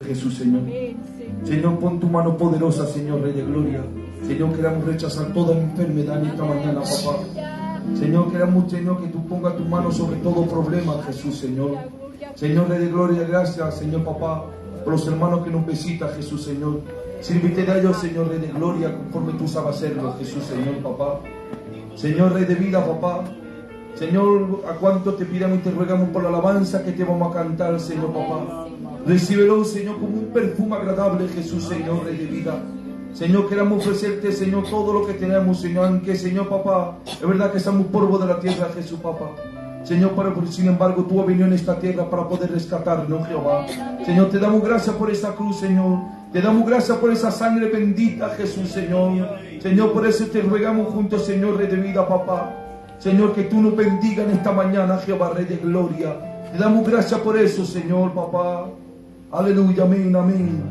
Jesús, Señor. Señor, pon tu mano poderosa, Señor, Rey de Gloria. Señor, queremos rechazar toda enfermedad en esta mañana, papá. Señor, queremos, Señor, que tú pongas tu mano sobre todo problema, Jesús, Señor. Señor, Rey de Gloria, gracias, Señor, papá, por los hermanos que nos visitan, Jesús, Señor. Sírvete a ellos, Señor, Rey de Gloria, conforme tú sabes hacerlo, Jesús, Señor, papá. Señor, Rey de vida, papá. Señor, a cuánto te pidamos y te ruegamos por la alabanza que te vamos a cantar, Señor, papá. Recíbelo, Señor, como un perfume agradable, Jesús, Señor, Rey de vida. Señor, queremos ofrecerte, Señor, todo lo que tenemos, Señor, aunque, Señor, papá, es verdad que somos polvo de la tierra, Jesús, papá. Señor, pero sin embargo, tú has venido en esta tierra para poder rescatarnos, Jehová. Señor, te damos gracias por esa cruz, Señor. Te damos gracias por esa sangre bendita, Jesús, Señor. Señor, por eso te ruegamos juntos, Señor, Rey de vida, papá. Señor, que tú nos bendiga en esta mañana, Jehová, Rey de gloria. Te damos gracias por eso, Señor, papá. Aleluya, amén, amén.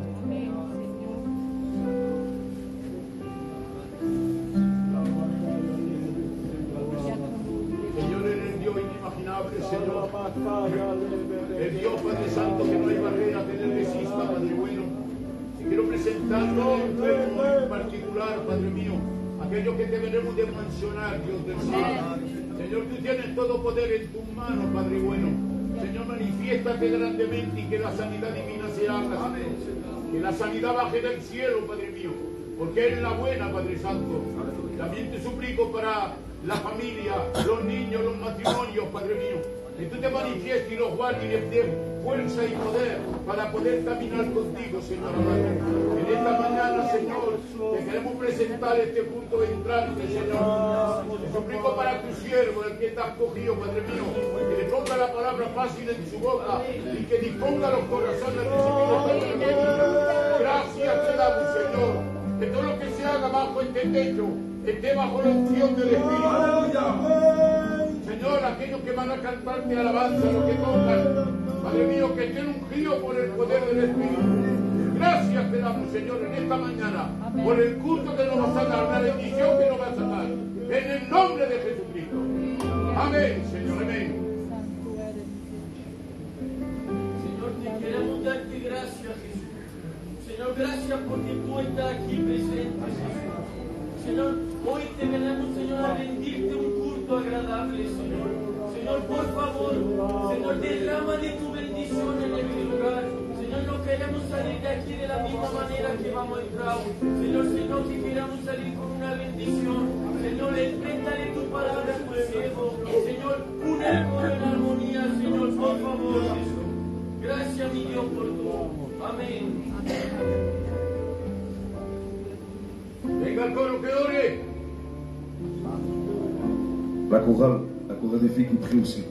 Señor, eres el Dios inimaginable, Señor. El Dios, Padre Santo, que no hay barrera que le resista, Padre bueno. Y quiero presentarlo en particular, Padre mío, aquello que debemos de mencionar, Dios del cielo. Señor, tú tienes todo poder en tus manos, Padre bueno. Señor, manifiéstate grandemente y que la sanidad divina se haga. Que la sanidad baje del cielo, Padre mío, porque eres la buena, Padre Santo. También te suplico para la familia, los niños, los matrimonios, Padre mío, que tú te manifiestes y los guardes y les des fuerza y poder para poder caminar contigo, Señor amado. En esta mañana, Señor, te queremos presentar este punto entrante, Señor. Te suplico para tu siervo, el que te has cogido, Padre mío, que le ponga la palabra fácil en su boca y que disponga los corazones de recibir esta. Gracias te damos, Señor, que todo lo que se haga bajo este techo esté bajo la unción del Espíritu. Señor, aquellos que van a cantarte alabanza, los que tocan, Padre mío, que estén ungidos por el poder del Espíritu. Gracias te damos, Señor, en esta mañana, por el culto que nos vas a dar, la bendición que nos vas a dar, en el nombre de Jesucristo. Amén, Señor, amén. Señor, te queremos darte gracias, Jesús. Señor, gracias porque tú estás aquí presente, Jesús. Señor, hoy te venimos, Señor, a rendirte un culto agradable, Señor. Señor, por favor, Señor, derrama de tu bendición en este lugar. Señor, no queremos salir de aquí de la misma manera que vamos a entrar. Señor, sino que queramos salir con una bendición. Señor, enfréntale tu palabra a tu siervo. Señor, una en armonía, Señor, por favor, Jesús. Gracias, mi Dios, por todo. Amén. Venga el coro que ore. La chorale des filles qui prie aussi.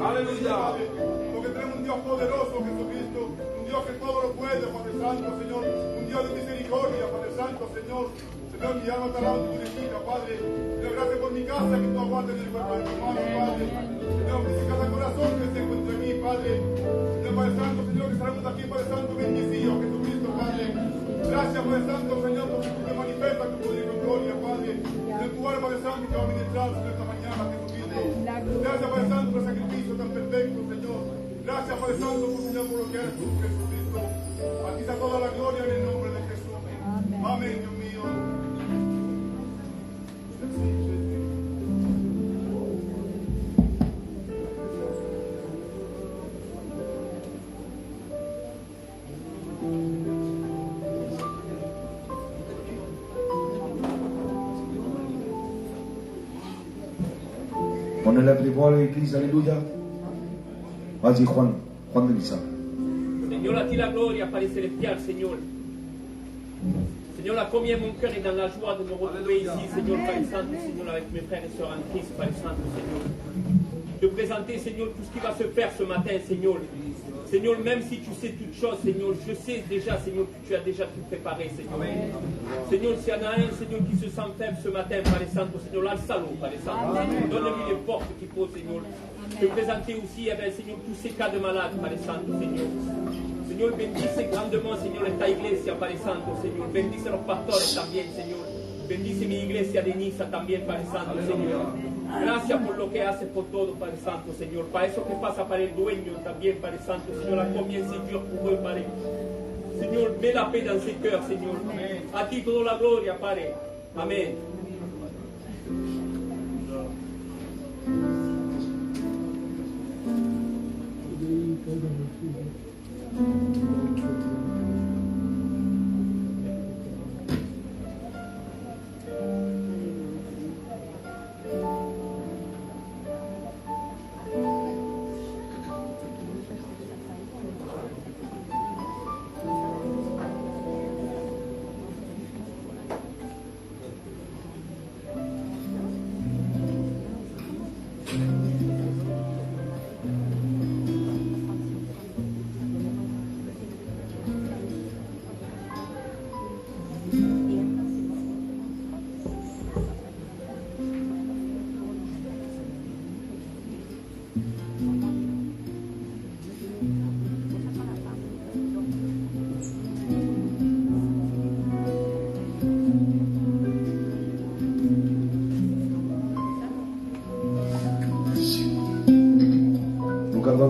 Aleluya. Porque tenemos un Dios poderoso, Jesucristo, un Dios que todo lo puede, Padre Santo, Señor, un Dios de misericordia, Padre Santo, Señor. Señor, mi alma te alaba tu bendiga, Padre. Señor, gracias por mi casa que tú aguardes en el cuerpo de tu hermano, Padre. Señor, bendice cada corazón que se encuentre en mí, Padre. Señor, Padre Santo, Señor, que estaremos aquí, Padre Santo, bendecido, Jesucristo, Padre. Gracias, Padre Santo, Señor, porque tú te manifiestas tu poder con gloria, Padre. Señor, tu alma, Padre Santo, que va a ministrar en esta mañana, Jesucristo. Gracias, Padre Santo, por el sacrificio tan perfecto, Señor. Gracias, Padre Santo, por Señor, por lo que eres tú, Jesucristo. A ti está toda la gloria en el nombre de Jesús. Amén, Dios mío. Ponele primo a l'église, alléluia. Vas-y, Juan de Misa. Señor, a ti la gloria, Padre Celestial, Señor. Señor, la combien mon cœur est dans la joie de me retrouver ici, Seigneur, Père Saint, Seigneur, avec mes frères et sœurs en Christ, Père Saint, Seigneur. De présenter, Seigneur, tout ce qui va se faire ce matin, Seigneur. Seigneur, même si tu sais toutes choses, Seigneur, je sais déjà, Seigneur, que tu as déjà tout préparé, Seigneur. Seigneur, s'il y en a un, Seigneur, qui se sent faible ce matin, Père Saint, Seigneur, là, le salaud, Père Saint. Donne-lui les forces qu'il faut, Seigneur. De présenter aussi, Seigneur, tous ces cas de malades, Père Saint, Seigneur. Señor, bendice grandamente, Señor, esta iglesia, Padre Santo, Señor. Bendice a los pastores también, Señor. Bendice mi iglesia de Niza también, Padre Santo, Señor. Gracias por lo que haces por todo, Padre Santo, Señor. Para eso que pasa para el dueño también, Padre Santo, Señor. La comienza Dios pour eux, Padre. Señor, mets la paix dans ses cœurs, Señor. A ti toda la gloria, Padre. Amén.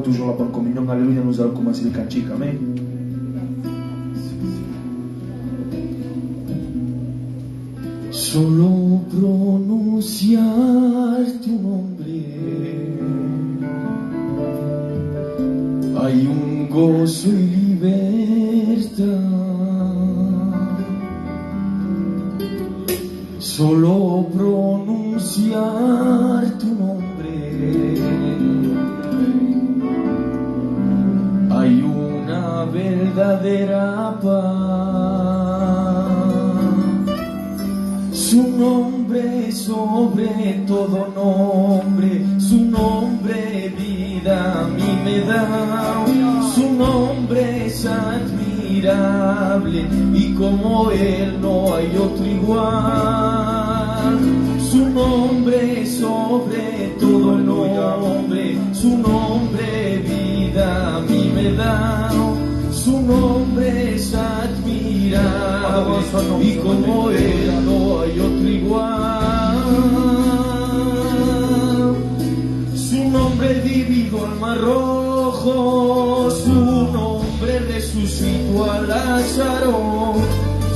Toujours la bonne communion, alléluia, nous allons commencer le cantique, amen. Solo pronunciar tu nombre, hay un gozo y libertad. Solo pronunciar tu nombre, hay una verdadera paz. Su nombre sobre todo nombre, su nombre vida a mí me da. Su nombre es admirable y como él no hay otro igual. Su nombre sobre todo nombre, su nombre vida a mí me da. Su nombre es admirable y como él no hay otro igual. Su nombre dividió el mar rojo, su nombre resucitó a Lázaro,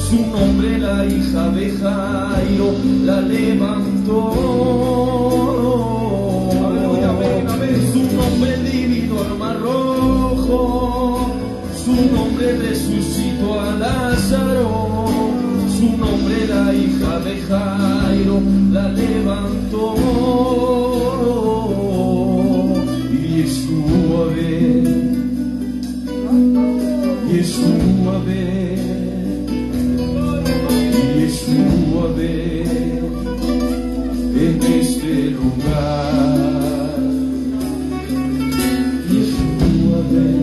su nombre la hija de Jairo la levantó. Su nombre dividió el mar rojo, su nombre resucitó a Lázaro, su nombre la hija de Jairo la levantó. Yeshua ven, Yeshua ven, Yeshua ven en este lugar. Yeshua ven.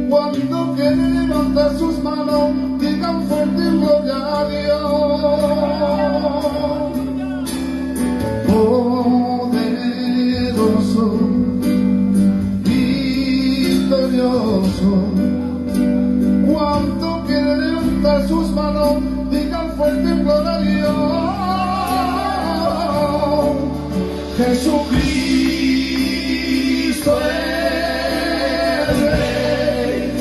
Cuando quieren levantar sus manos, digan fuerte gloria a Dios. Poderoso, victorioso. Cuando quieren levantar sus manos, digan fuerte gloria a Dios. Jesucristo es Rey.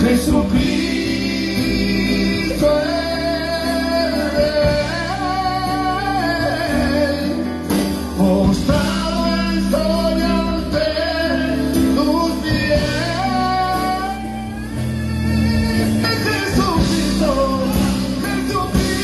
Jesucristo es Rey. Postrado estoy ante tus pies. Jesucristo, Jesucristo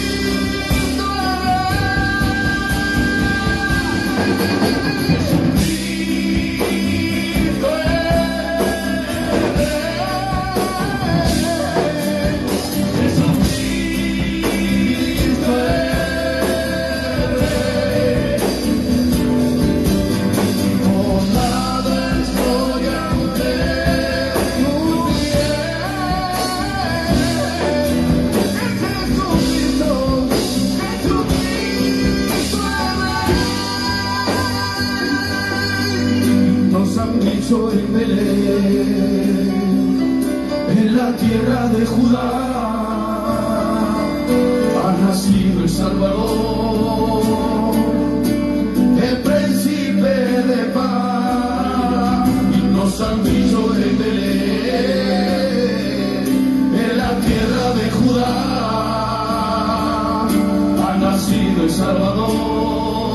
soy Belén, en la tierra de Judá ha nacido el Salvador, el príncipe de paz. Y nos han dicho en Belén, en la tierra de Judá ha nacido el Salvador,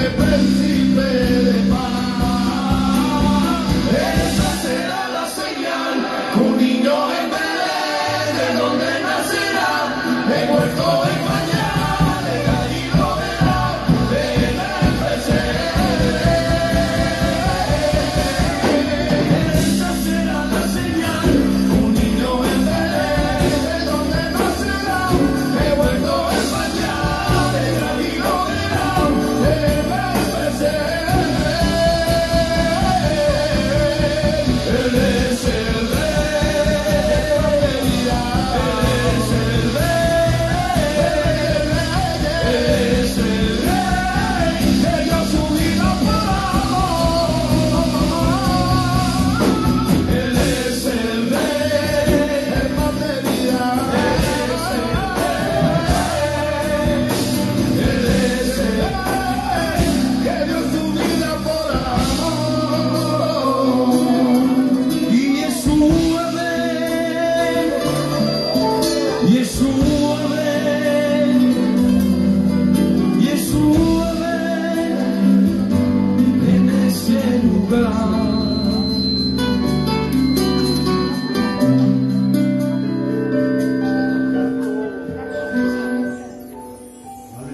el príncipe de paz.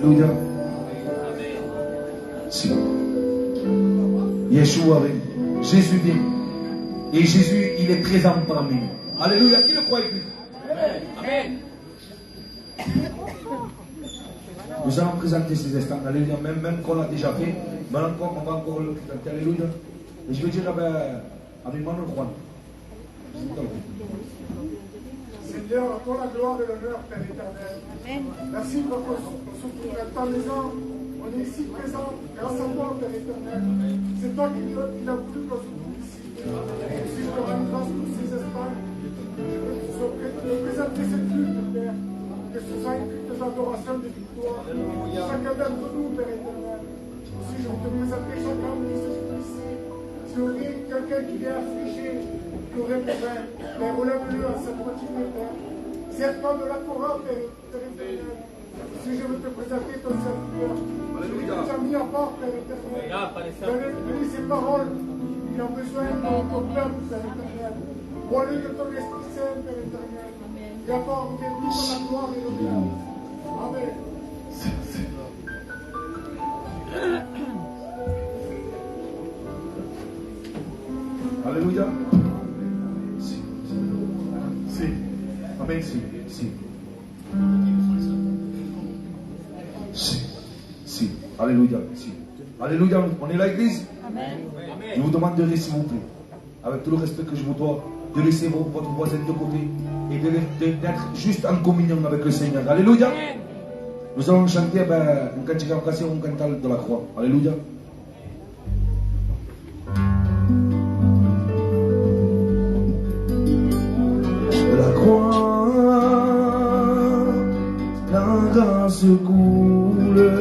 Aleluya. Sí. Yeshua vient. Jésus vient. Et Jésus, il est présent parmi nous. Alléluia. Qui le croit, Église? Amen. Nous allons présenter ces instants. Alléluia. Même qu'on l'a déjà fait. Mais encore, on va encore le présenter. Alléluia. Et je vais dire avec Manuel Juan. Seigneur, à toi la gloire et l'honneur, Père éternel. Merci pour ce temps des ans. On est ici présents grâce à toi, Père éternel. C'est toi qui l'as voulu que nous sommes ici. Si je te rends grâce pour ces instants, je veux présenter cette lutte, Père. Que ce soit une lutte d'adoration, de victoire. Chacun d'entre nous, Père éternel. Si je veux te présenter chaque homme qui se trouve ici. Si on est quelqu'un qui est affligé, qui aurait besoin, Père, relève-le à cette motivée, Père. Serpent de la Torah, Père éternel. Si je veux te présenter ton serviteur, celui que tu as mis à part, Père éternel. Donne ces paroles, il a besoin de ton peuple, Père éternel. Bois-le de ton Esprit Saint, Père éternel. Et apporte de nous la gloire et l'honneur. Amen. Alléluia. Si. Amen. Si. Alléluia. Si. Alléluia. On est là, Église? Amen. Je vous demanderai, s'il vous plaît, avec tout le respect que je vous dois, de laisser votre voisin de côté et d'être juste en communion avec le Seigneur. Alléluia. Nous allons chanter un cantique un cantal de la croix. Alléluia. La croix, la grâce coule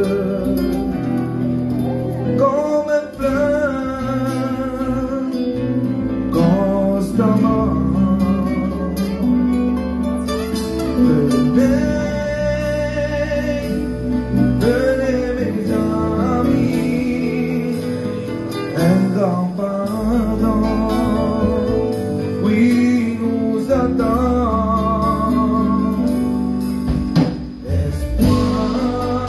comme un fleuve constamment. Venez mes amis, un grand pardon, oui nous attend. Espoir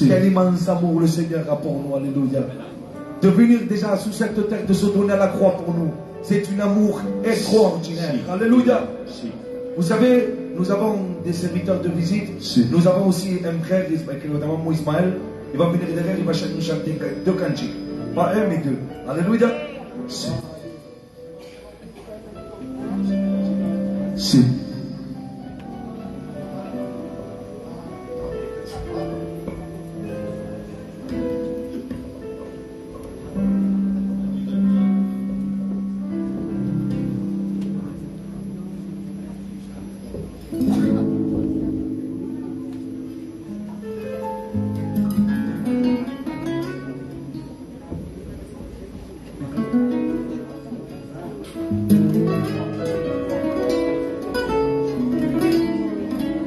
Quel immense amour le Seigneur a pour nous. Alléluia. De venir déjà sous cette terre, de se donner à la croix pour nous. C'est un amour extraordinaire. Alléluia. Vous savez, nous avons des serviteurs de visite. Nous avons aussi un frère, notamment Ismaël. Il va venir derrière, il va nous chanter 2 cantiques. Pas un, mais 2. Alléluia.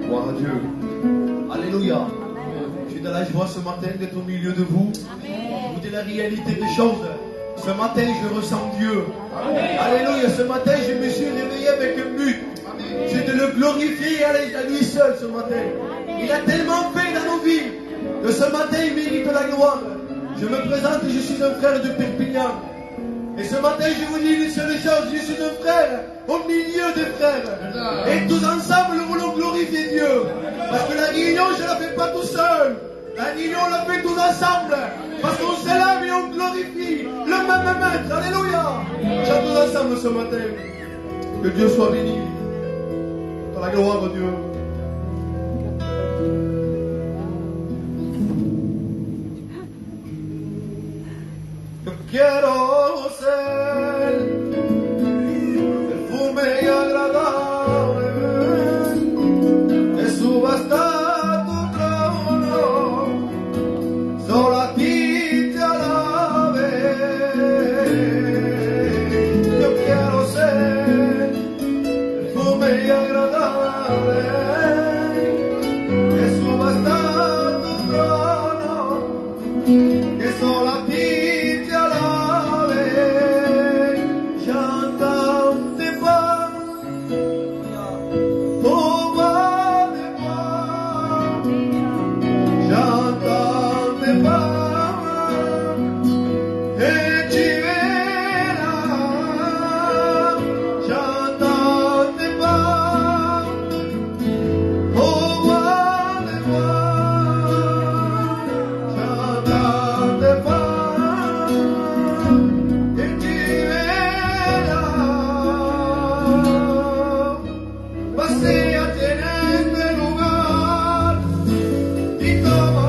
Gloire à Dieu. Alléluia. Je suis dans la joie ce matin d'être au milieu de vous. Je vous dis la réalité des choses. Ce matin, je ressens Dieu. Alléluia. Ce matin, je me suis réveillé avec un but. C'est de le glorifier à lui seul ce matin. Il a tellement fait dans nos vies que ce matin, il mérite la gloire. Je me présente, je suis un frère de Perpignan. Et ce matin, je vous dis une seule chose, je suis un frère au milieu des frères. Et tous ensemble, nous voulons glorifier Dieu. Parce que la réunion, je ne la fais pas tout seul. La réunion, on la fait tous ensemble. Parce qu'on se lève et on glorifie le même maître. Alléluia. Chantons ensemble ce matin. Que Dieu soit béni. Dans la gloire de Dieu. Yo quiero ser perfume y agradable que suba hasta tu trono, solo a ti te alabe. Yo quiero ser perfume y agradable que suba hasta tu trono, que solo a ti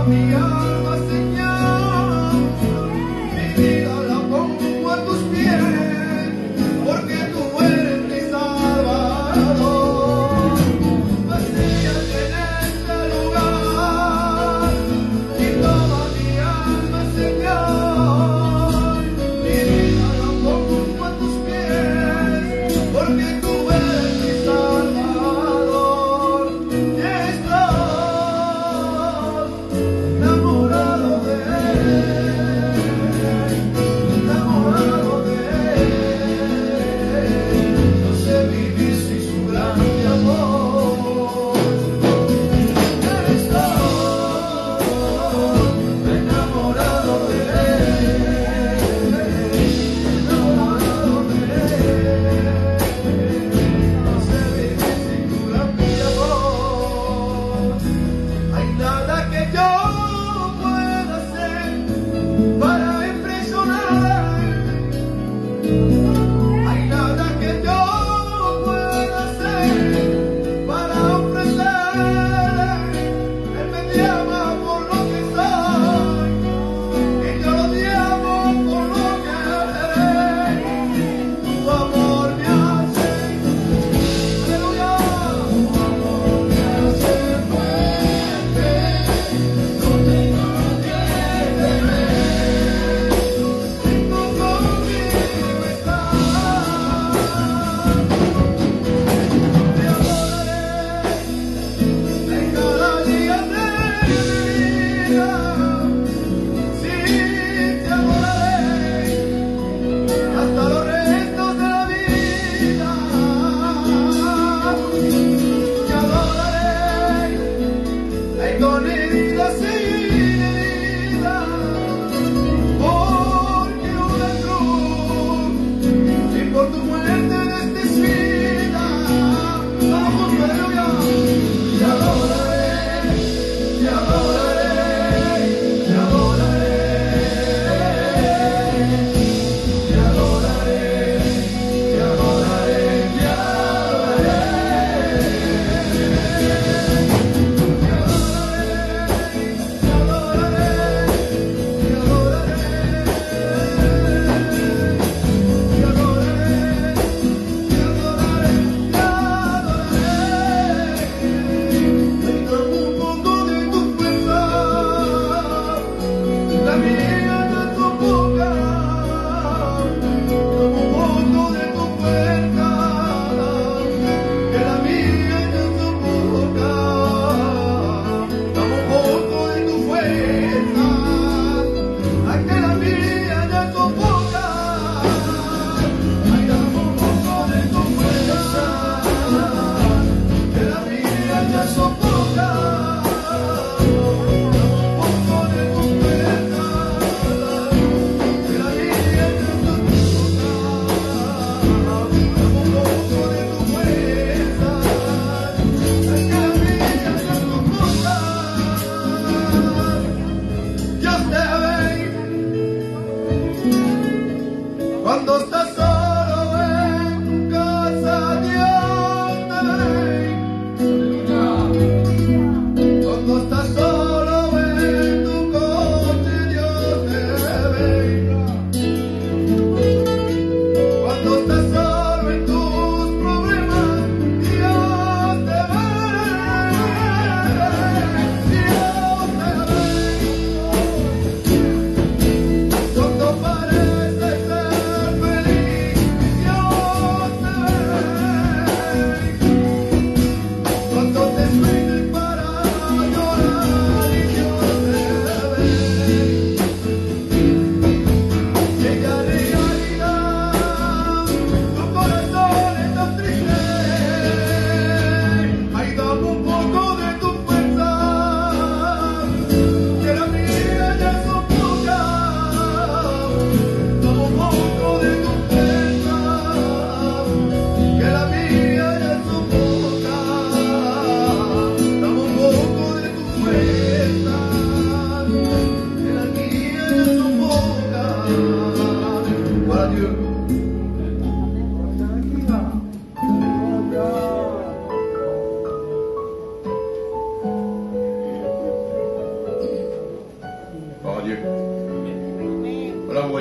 mi alma, Señor, mi vida la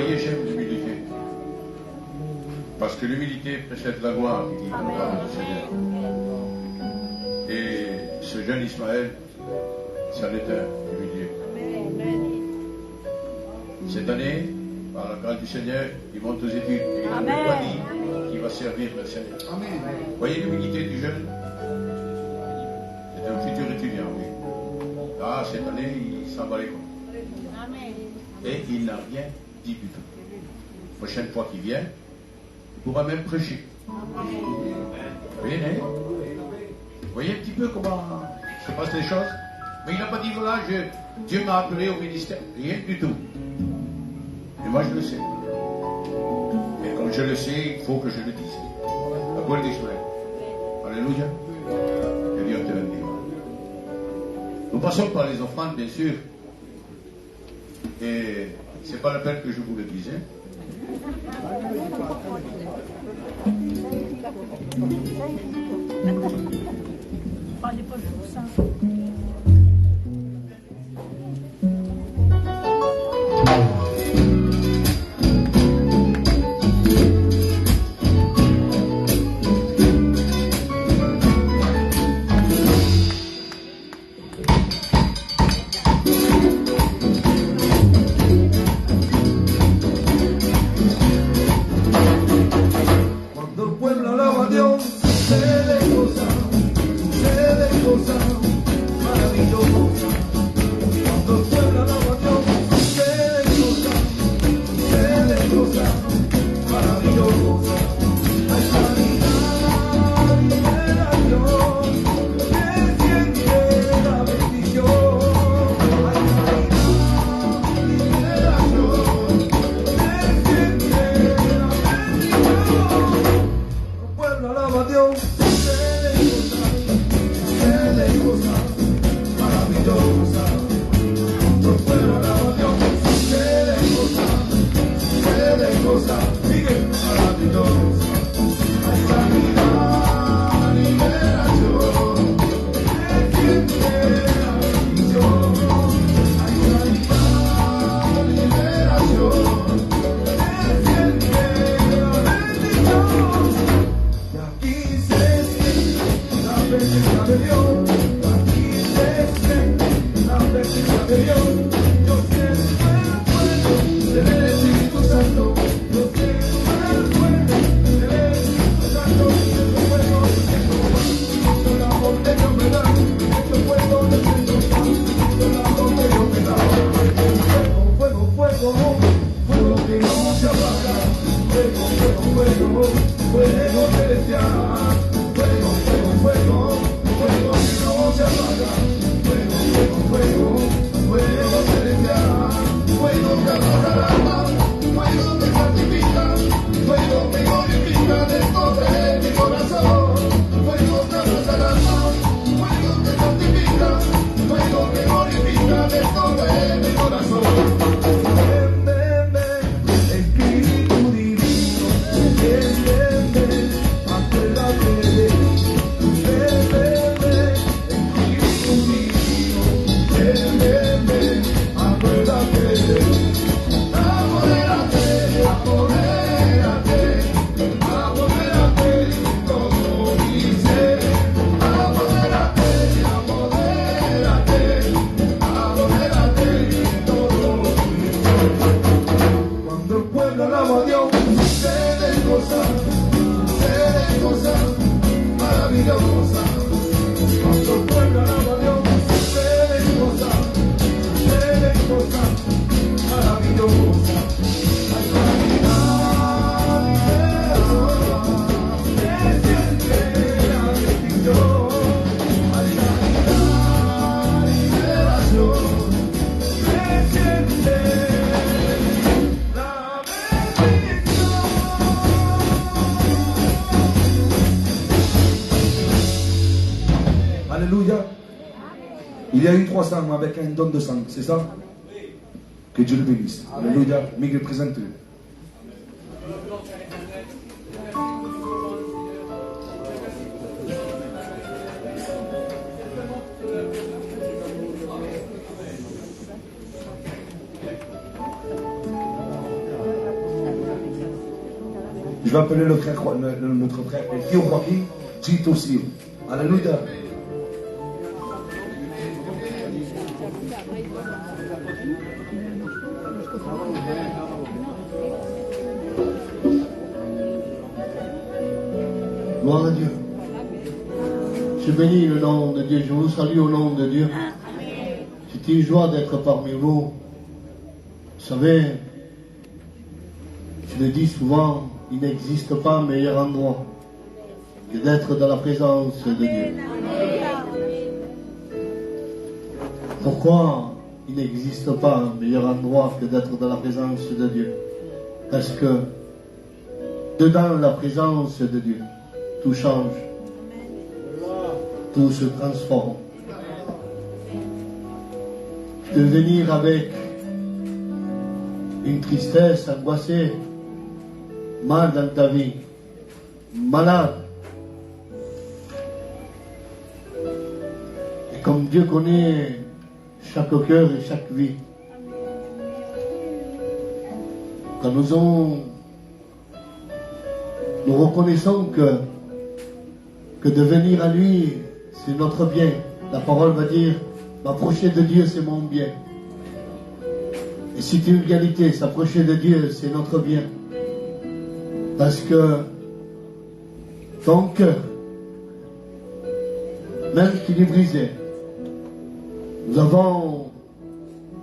voyez, j'aime l'humilité. Parce que l'humilité précède la gloire, dit la parole du Seigneur. Et ce jeune Ismaël, ça l'était humilié. Cette année, par la grâce du Seigneur, il monte aux études. Et il n'a pas dit qu'il va servir le Seigneur. Vous voyez l'humilité du jeune? C'est un futur étudiant, oui. Ah, cette année, il s'en va à l'école. Et il n'a rien dit du tout. La prochaine fois qu'il vient, il pourra même prêcher. Vous voyez, hein? Vous voyez un petit peu comment se passent les choses? Mais il n'a pas dit, voilà, Dieu m'a appelé au ministère. Rien du tout. Et moi, je le sais. Et comme je le sais, il faut que je le dise. La parole d'Israël. Alléluia. Que Dieu te bénisse. Nous passons par les offrandes, bien sûr. Et c'est pas la peine que je vous le dise. Hein? Il y a eu 3 sang avec un don de sang, c'est ça? Que Dieu le bénisse. Alléluia. Miguel, présente-le. Je vais appeler notre frère Tio Joaquin, Tito Sio. Alléluia. Gloire à Dieu. Je bénis le nom de Dieu. Je vous salue au nom de Dieu. C'est une joie d'être parmi vous. Vous savez, je le dis souvent, il n'existe pas un meilleur endroit que d'être dans la présence de Dieu. Pourquoi il n'existe pas un meilleur endroit que d'être dans la présence de Dieu? Parce que dedans la présence de Dieu, tout change, tout se transforme. Tu peux venir avec une tristesse angoissée, mal dans ta vie, malade. Et comme Dieu connaît chaque cœur et chaque vie, quand nous reconnaissons que de venir à lui, c'est notre bien. La parole va dire, m'approcher de Dieu, c'est mon bien. Et c'est une réalité, s'approcher de Dieu, c'est notre bien. Parce que ton cœur, même qu'il est brisé, nous avons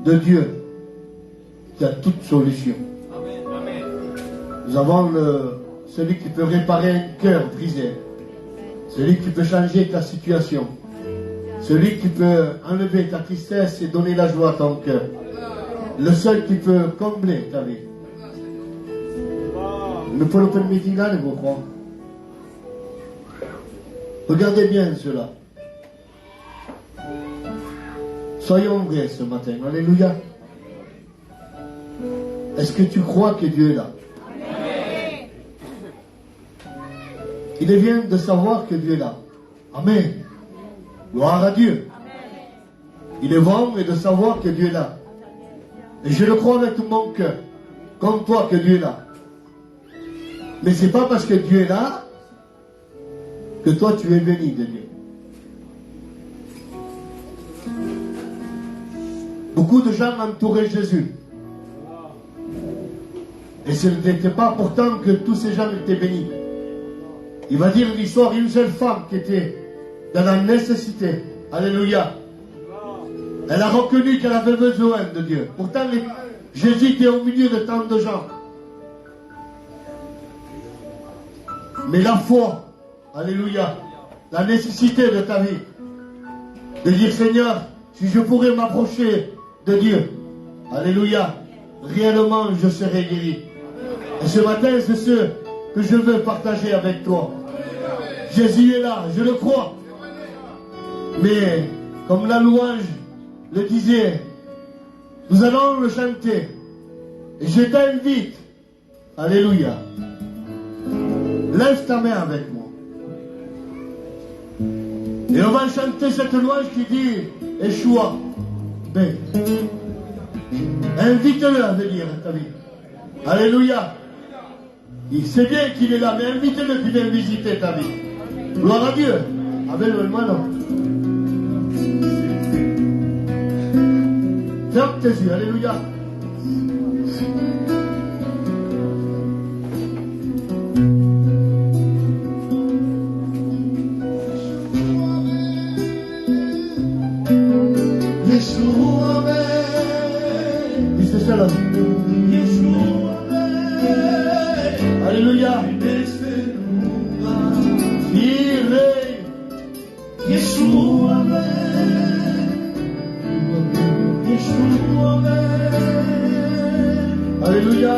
de Dieu qui a toute solution. Nous avons celui qui peut réparer un cœur brisé, celui qui peut changer ta situation, celui qui peut enlever ta tristesse et donner la joie à ton cœur, le seul qui peut combler ta vie. Ne peut le permettre, vous croyez? Regardez bien cela. Soyons vrais ce matin. Alléluia. Est-ce que tu crois que Dieu est là? Il est bien de savoir que Dieu est là. Amen. Gloire à Dieu. Il est bon de savoir que Dieu est là. Et je le crois avec tout mon cœur, comme toi, que Dieu est là. Mais c'est pas parce que Dieu est là que toi tu es béni de Dieu. Beaucoup de gens entouraient Jésus. Et ce n'était pas pourtant que tous ces gens étaient bénis. Il va dire l'histoire d'une seule femme qui était dans la nécessité. Alléluia. Elle a reconnu qu'elle avait besoin de Dieu. Pourtant, Jésus était au milieu de tant de gens. Mais la foi, alléluia, la nécessité de ta vie, de dire Seigneur, si je pourrais m'approcher de Dieu, alléluia, réellement je serai guéri. Et ce matin, c'est ce que je veux partager avec toi. Jésus est là, je le crois. Mais, comme la louange le disait, nous allons le chanter. Et je t'invite, alléluia, lève ta main avec moi. Et on va chanter cette louange qui dit, Yeshua, ben, invite-le à venir à ta vie. Alléluia. Il sait bien qu'il est là, mais invite-le qu'il vienne visiter ta vie. Gloire à Dieu. Avec le moine. Ferme tes yeux, alléluia. Yeshua, dis c'est ça là. Alléluia. Yeshua, alléluia.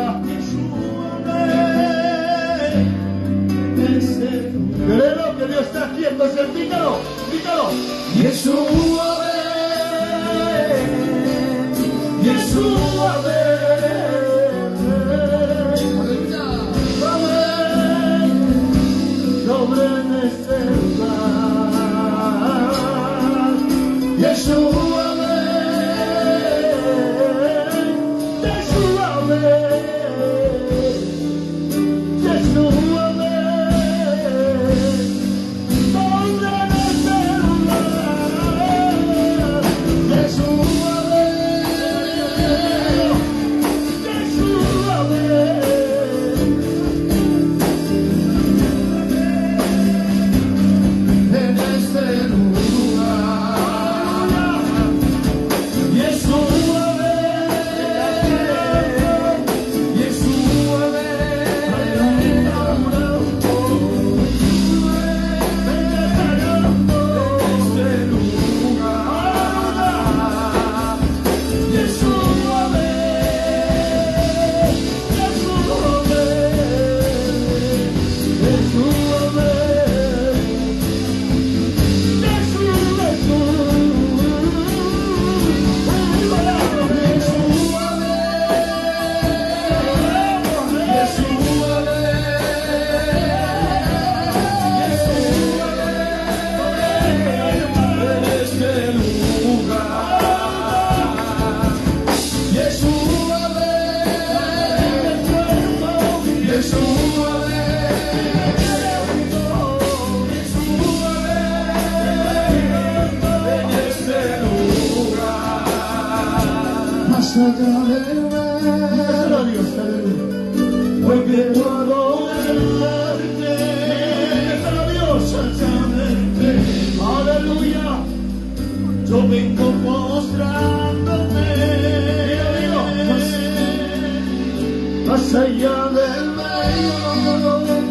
Creerlo que Dios está aquí, entonces dígalo, dígalo. Yeshua, Yeshua, sobre este lugar. Yeshua, Yeshua, Yeshua. Hoy vengo a adorarte, Dios santamente, aleluya. Yo vengo mostrándote, más allá del medio,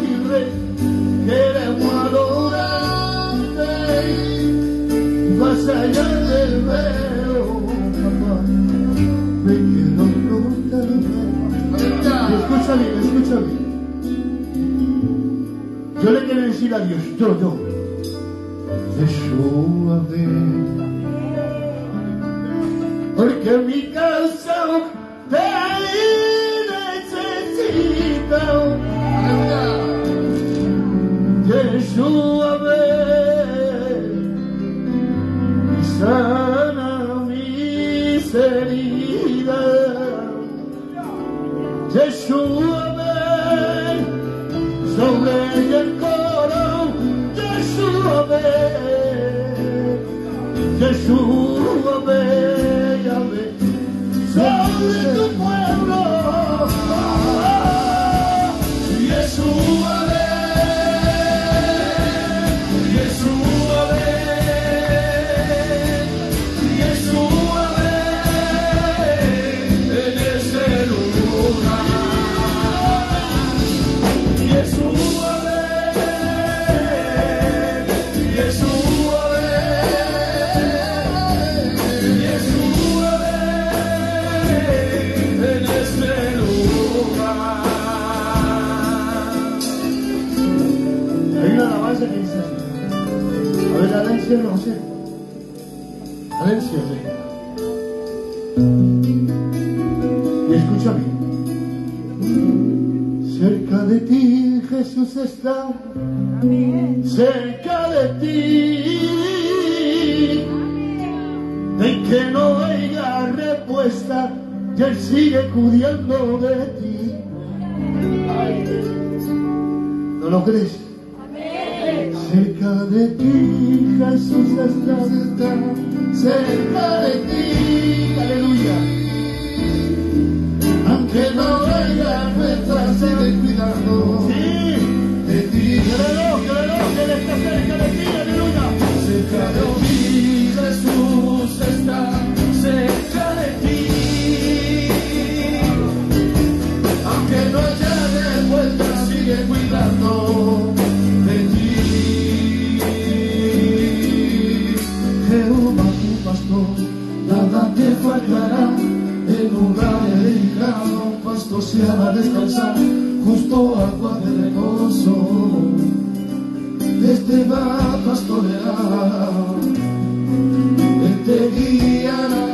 mi rey, queremos adorarte, más allá del velo, papá, me quiero preguntarme. Escucha bien. Yo le quiero decir a Dios, yo, Yeshua, ven, porque mi causa te necesita. Yeshua, ven y sana mis heridas. Yeshua, ven sobre el coro. Yeshua, ven. Yeshua, ven, ya ven, sobre tu pueblo. Yeshua, ven. Yeshua, ven. Yeshua, ven en ese lugar. Yeshua, ven. Yeshua, ven. Yeshua, ven en ese lugar. Hay una alabanza que dice así. A ver, Alencia, no sé. Alencia, sí. Y escucha bien. Cerca de ti Jesús está, cerca de ti, en que no haya respuesta, y Él sigue cuidando de ti. ¿No lo crees? Cerca de ti Jesús está, cerca de ti, aleluya. Aunque no haya respuesta, sigue cuidando de ti. Créelo, que Él está cerca de ti, aleluya. Cerca de ti Jesús está, cerca de ti. Aunque no haya respuesta, sigue cuidando de ti. Jehová tu pastor, nada te faltará. En lugar delicado, pasto se hará descansar, justo agua de reposo. Este va a pastorear, Él te guiará,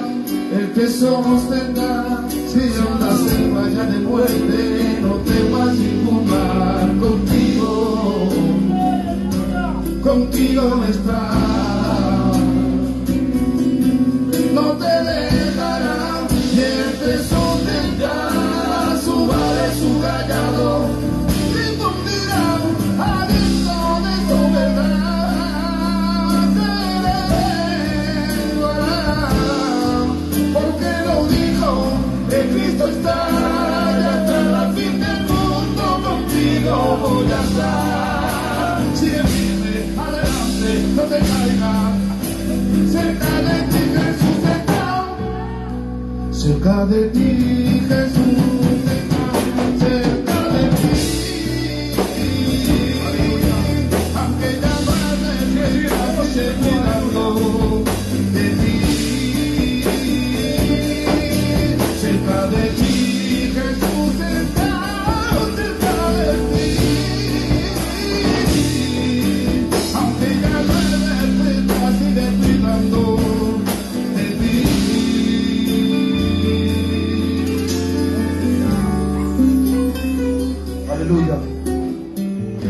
Él te sostendrá. Si andas en valla de muerte, no temas ningún mal. Contigo está. No te dejará, y Él te sostendrá. Su vara y su callado te conducirán adentro de tu verdad. Te llevará, porque lo dijo, en Cristo está, y hasta la fin del mundo contigo voy a estar. Siempre adelante, no te caigas, cerca de ti Jesús está. Cerca de ti Jesús está, cerca de ti. Aunque ya más de no se cuidando de ti. Cerca de ti Jesús está, cerca de ti. Aunque ya más de sigue cuidando de ti. Alléluia.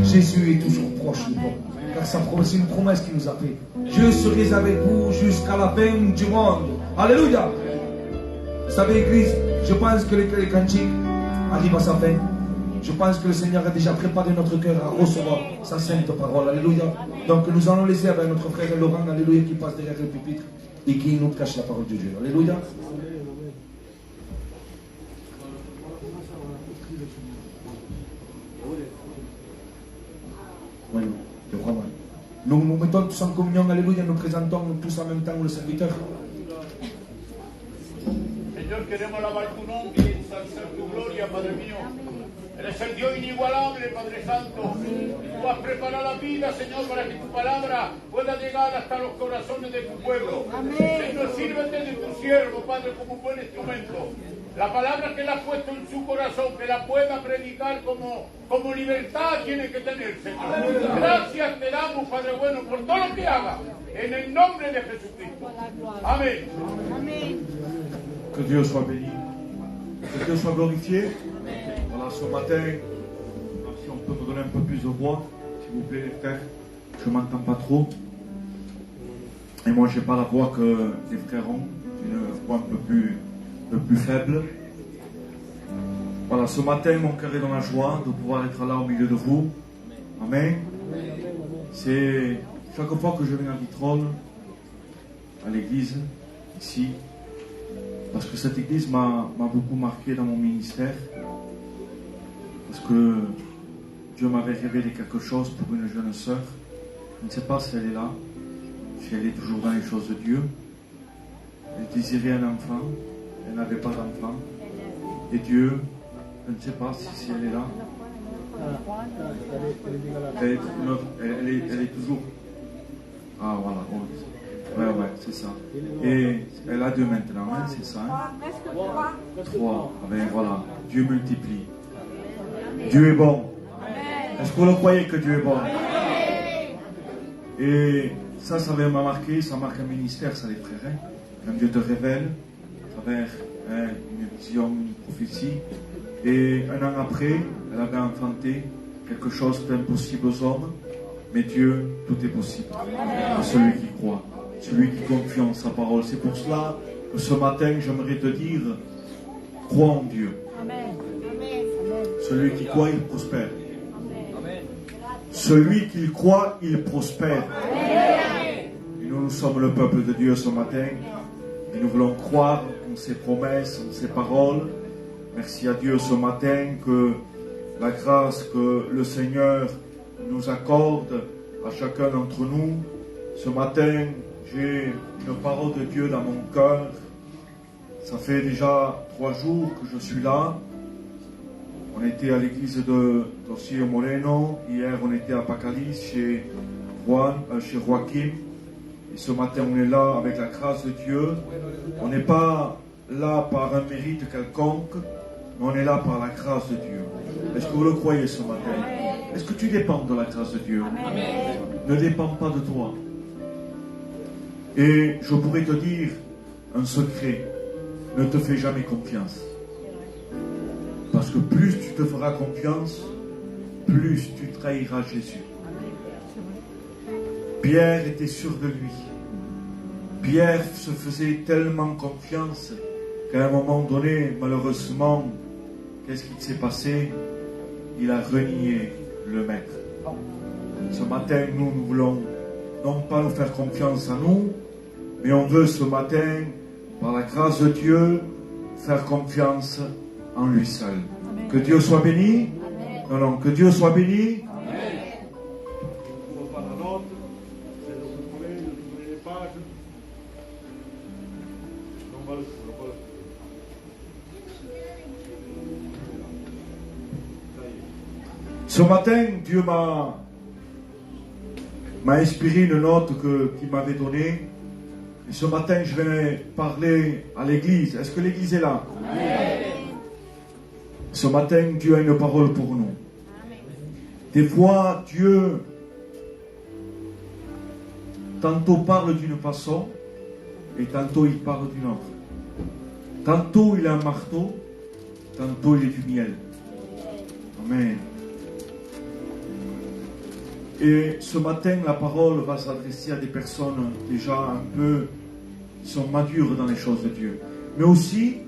Jésus est toujours proche de nous, car c'est une promesse qu'il nous a faite. Je serai avec vous jusqu'à la fin du monde. Alléluia. Vous savez, Église, je pense que les cantiques arrivent à sa fin. Je pense que le Seigneur a déjà préparé notre cœur à recevoir sa sainte parole. Alléluia. Donc nous allons laisser avec notre frère Laurent, alléluia, qui passe derrière le pupitre et qui nous cache la parole de Dieu. Alléluia. Bueno, te crois mal. Nous nous mettons tous en communion, alléluia, nous présentons tous en même temps le serviteur. Señor, queremos alabar tu nombre y ensalzar tu gloria, Padre mío. Eres el Dios inigualable, Padre Santo. Tú has preparado la vida, Señor, para que tu palabra pueda llegar hasta los corazones de tu pueblo. Señor, sírvete de tu siervo, Padre, como un buen instrumento. La palabra que Él ha puesto en su corazón, que la pueda predicar como libertad tiene que tener, Señor. Gracias te damos, Padre bueno, por todo lo que haga. En el nombre de Jesucristo. Amén. Que Dieu soit béni. Que Dieu soit glorifié. Voilà, ce matin, si on peut me donner un peu plus de voix, s'il vous plaît, les frères. Je ne m'entends pas trop. Et moi, je n'ai pas la voix que les frères ont. J'ai une voix un peu plus faible. Voilà, ce matin, mon cœur est dans la joie de pouvoir être là au milieu de vous. Amen. C'est chaque fois que je viens à Vitrolles, à l'église, ici, parce que cette église m'a beaucoup marqué dans mon ministère, parce que Dieu m'avait révélé quelque chose pour une jeune sœur. Je ne sais pas si elle est là, si elle est toujours dans les choses de Dieu. Elle désirait un enfant, elle n'avait pas d'enfant. Et Dieu, je ne sais pas si elle est là. Elle est toujours. Ah voilà, ouais, c'est ça. Et elle a deux maintenant, hein, c'est ça. Hein? 3. Ah ben voilà, Dieu multiplie. Dieu est bon. Est-ce que vous le croyez que Dieu est bon? Et ça m'a marqué, ça marque un ministère, ça les frères. Hein? Quand Dieu te révèle, à travers une vision, une prophétie. Et un an après, elle avait enfanté quelque chose d'impossible aux hommes. Mais Dieu, tout est possible. À celui qui croit, celui qui confie en sa parole. C'est pour cela que ce matin, j'aimerais te dire, crois en Dieu. Celui qui croit, il prospère. Celui qui croit, il prospère. Et nous sommes le peuple de Dieu ce matin. Et nous voulons croire en ses promesses, en ses paroles. Merci à Dieu ce matin que la grâce que le Seigneur nous accorde à chacun d'entre nous. Ce matin, j'ai une parole de Dieu dans mon cœur. Ça fait déjà 3 jours que je suis là. On était à l'église de Torcillo Moreno. Hier, on était à Pacalis chez Joachim. Et ce matin, on est là avec la grâce de Dieu. On n'est pas là par un mérite quelconque, mais on est là par la grâce de Dieu. Est-ce que vous le croyez ce matin? Est-ce que tu dépends de la grâce de Dieu? Amen. Ne dépends pas de toi. Et je pourrais te dire un secret. Ne te fais jamais confiance. Parce que plus tu te feras confiance, plus tu trahiras Jésus. Pierre était sûr de lui. Pierre se faisait tellement confiance qu'à un moment donné, malheureusement, qu'est-ce qui s'est passé? Il a renié le Maître. Ce matin, nous voulons non pas nous faire confiance à nous, mais on veut ce matin, par la grâce de Dieu, faire confiance en lui seul. Amen. Que Dieu soit béni. Amen. Non, que Dieu soit béni. Amen. Ce matin, Dieu m'a inspiré une note qu'il m'avait donnée. Et ce matin, je vais parler à l'église. Est-ce que l'église est là? Amen. Ce matin, Dieu a une parole pour nous. Amen. Des fois, Dieu tantôt parle d'une façon et tantôt il parle d'une autre. Tantôt il a un marteau, tantôt il est du miel. Amen. Et ce matin, la parole va s'adresser à des personnes déjà un peu qui sont matures dans les choses de Dieu. Mais aussi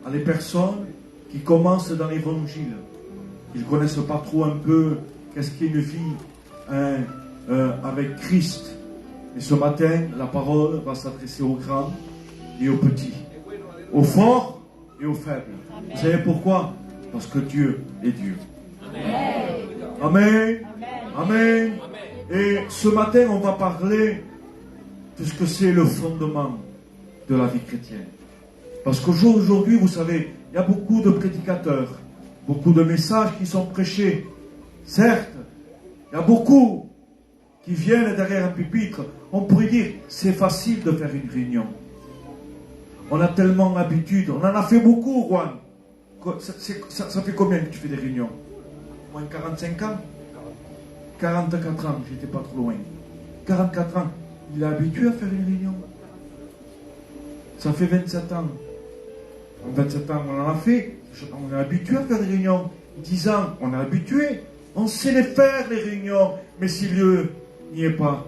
à des personnes qui commencent dans l'évangile. Ils ne connaissent pas trop un peu qu'est-ce qu'est une vie avec Christ. Et ce matin, la parole va s'adresser aux grands et aux petits, aux forts et aux faibles. Amen. Vous savez pourquoi? Parce que Dieu est Dieu. Amen. Amen. Amen. Amen. Et ce matin, on va parler de ce que c'est le fondement de la vie chrétienne. Parce qu'aujourd'hui, vous savez, il y a beaucoup de prédicateurs, beaucoup de messages qui sont prêchés. Certes, il y a beaucoup qui viennent derrière un pupitre. On pourrait dire, c'est facile de faire une réunion. On a tellement l'habitude. On en a fait beaucoup, Juan. Ça fait combien que tu fais des réunions? Moins 45 ans? 44 ans, j'étais pas trop loin. 44 ans, il est habitué à faire une réunion. Ça fait 27 ans. En 27 ans, on en a fait. On est habitué à faire des réunions. 10 ans, on est habitué. On sait les faire, les réunions. Mais si Dieu n'y est pas,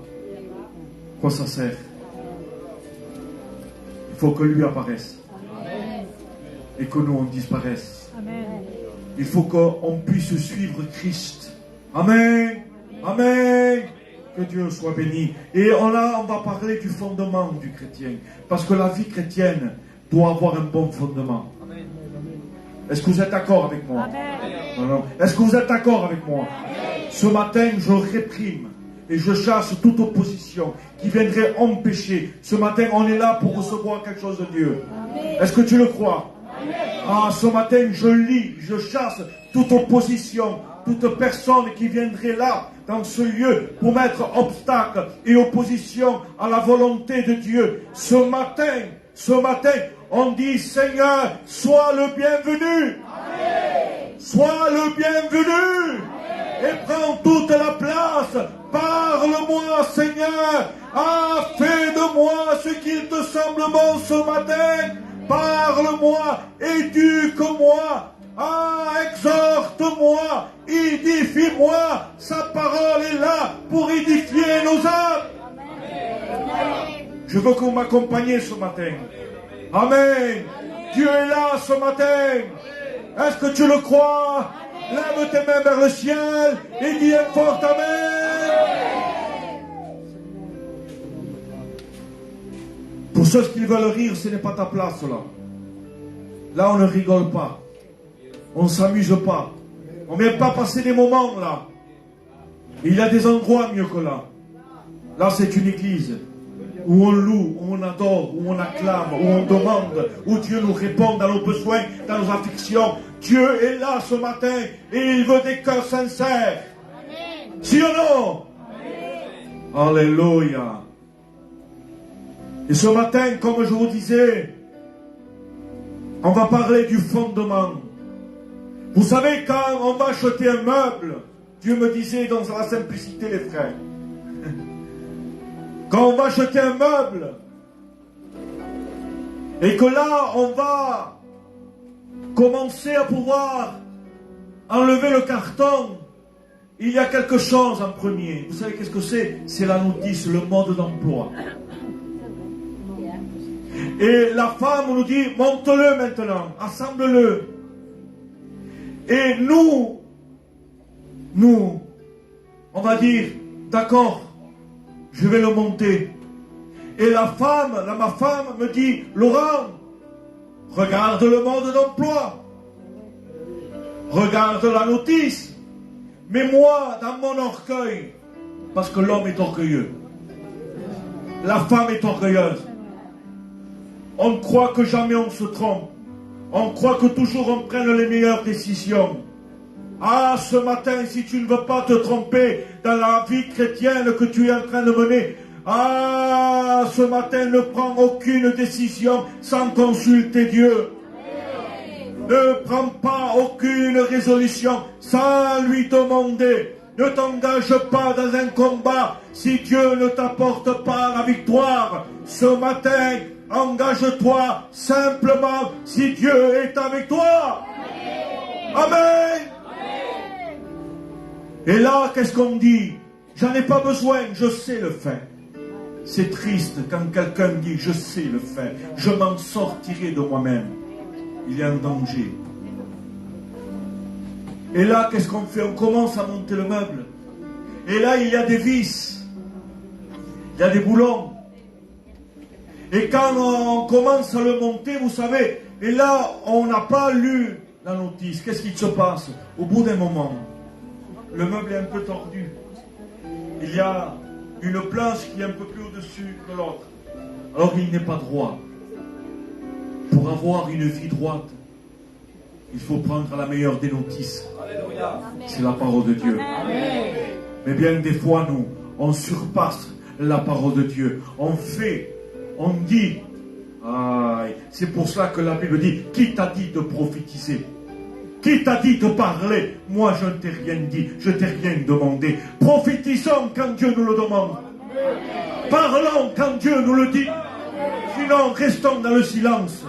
quoi ça sert? Il faut que lui apparaisse. Et que nous, on disparaisse. Il faut qu'on puisse suivre Christ. Amen. Amen. Que Dieu soit béni. Et on va parler du fondement du chrétien. Parce que la vie chrétienne doit avoir un bon fondement. Est-ce que vous êtes d'accord avec moi? Non. Est-ce que vous êtes d'accord avec moi? Ce matin, je réprime et je chasse toute opposition qui viendrait empêcher. Ce matin, on est là pour recevoir quelque chose de Dieu. Est-ce que tu le crois? Ah, ce matin, je chasse toute opposition, toute personne qui viendrait là, dans ce lieu, pour mettre obstacle et opposition à la volonté de Dieu. Ce matin, on dit, Seigneur, sois le bienvenu. Sois le bienvenu. Et prends toute la place. Parle-moi, Seigneur. Fais de moi ce qu'il te semble bon ce matin. Parle-moi, éduque-moi, exhorte-moi, édifie-moi. Sa parole est là pour édifier nos âmes. Je veux que vous m'accompagniez ce matin. Amen. Dieu est là ce matin. Est-ce que tu le crois? Lève tes mains vers le ciel et dis un fort Amen. Pour ceux qui veulent rire, ce n'est pas ta place là. Là, on ne rigole pas. On ne s'amuse pas. On ne vient pas passer des moments là. Il y a des endroits mieux que là. Là, c'est une église où on loue, où on adore, où on acclame, où on demande, où Dieu nous répond dans nos besoins, dans nos afflictions. Dieu est là ce matin et il veut des cœurs sincères. Amen. Si ou non? Amen. Alléluia. Et ce matin, comme je vous disais, on va parler du fondement. Vous savez, quand on va acheter un meuble, Dieu me disait dans la simplicité, les frères, quand on va acheter un meuble, et que là, on va commencer à pouvoir enlever le carton, il y a quelque chose en premier. Vous savez qu'est-ce que c'est? C'est la notice, le mode d'emploi. Et la femme nous dit, monte-le maintenant, assemble-le. Et nous, on va dire, d'accord, je vais le monter. Et ma femme me dit, Laurent, regarde le mode d'emploi. Regarde la notice. Mais moi, dans mon orgueil, parce que l'homme est orgueilleux, la femme est orgueilleuse. On croit que jamais on se trompe. On croit que toujours on prenne les meilleures décisions. Ce matin, si tu ne veux pas te tromper dans la vie chrétienne que tu es en train de mener, ce matin, ne prends aucune décision sans consulter Dieu. Ne prends pas aucune résolution sans lui demander. Ne t'engage pas dans un combat si Dieu ne t'apporte pas la victoire. Ce matin, engage-toi simplement si Dieu est avec toi. Amen. Et là, qu'est-ce qu'on dit? J'en ai pas besoin, je sais le faire. C'est triste quand quelqu'un dit je sais le faire, je m'en sortirai de moi-même. Il y a un danger. Et là, qu'est-ce qu'on fait? On commence à monter le meuble. Et là, il y a des vis. Il y a des boulons. Et quand on commence à le monter, vous savez, et là, on n'a pas lu la notice. Qu'est-ce qui se passe? Au bout d'un moment, le meuble est un peu tordu. Il y a une planche qui est un peu plus au-dessus que l'autre. Alors il n'est pas droit. Pour avoir une vie droite, il faut prendre la meilleure des notices. C'est la parole de Dieu. Mais bien des fois, nous, on surpasse la parole de Dieu. On fait, on dit. C'est pour cela que la Bible dit, qui t'a dit de prophétiser? Qui t'a dit de parler? Moi, je ne t'ai rien dit, je ne t'ai rien demandé. Prophétisons quand Dieu nous le demande. Parlons quand Dieu nous le dit. Sinon, restons dans le silence.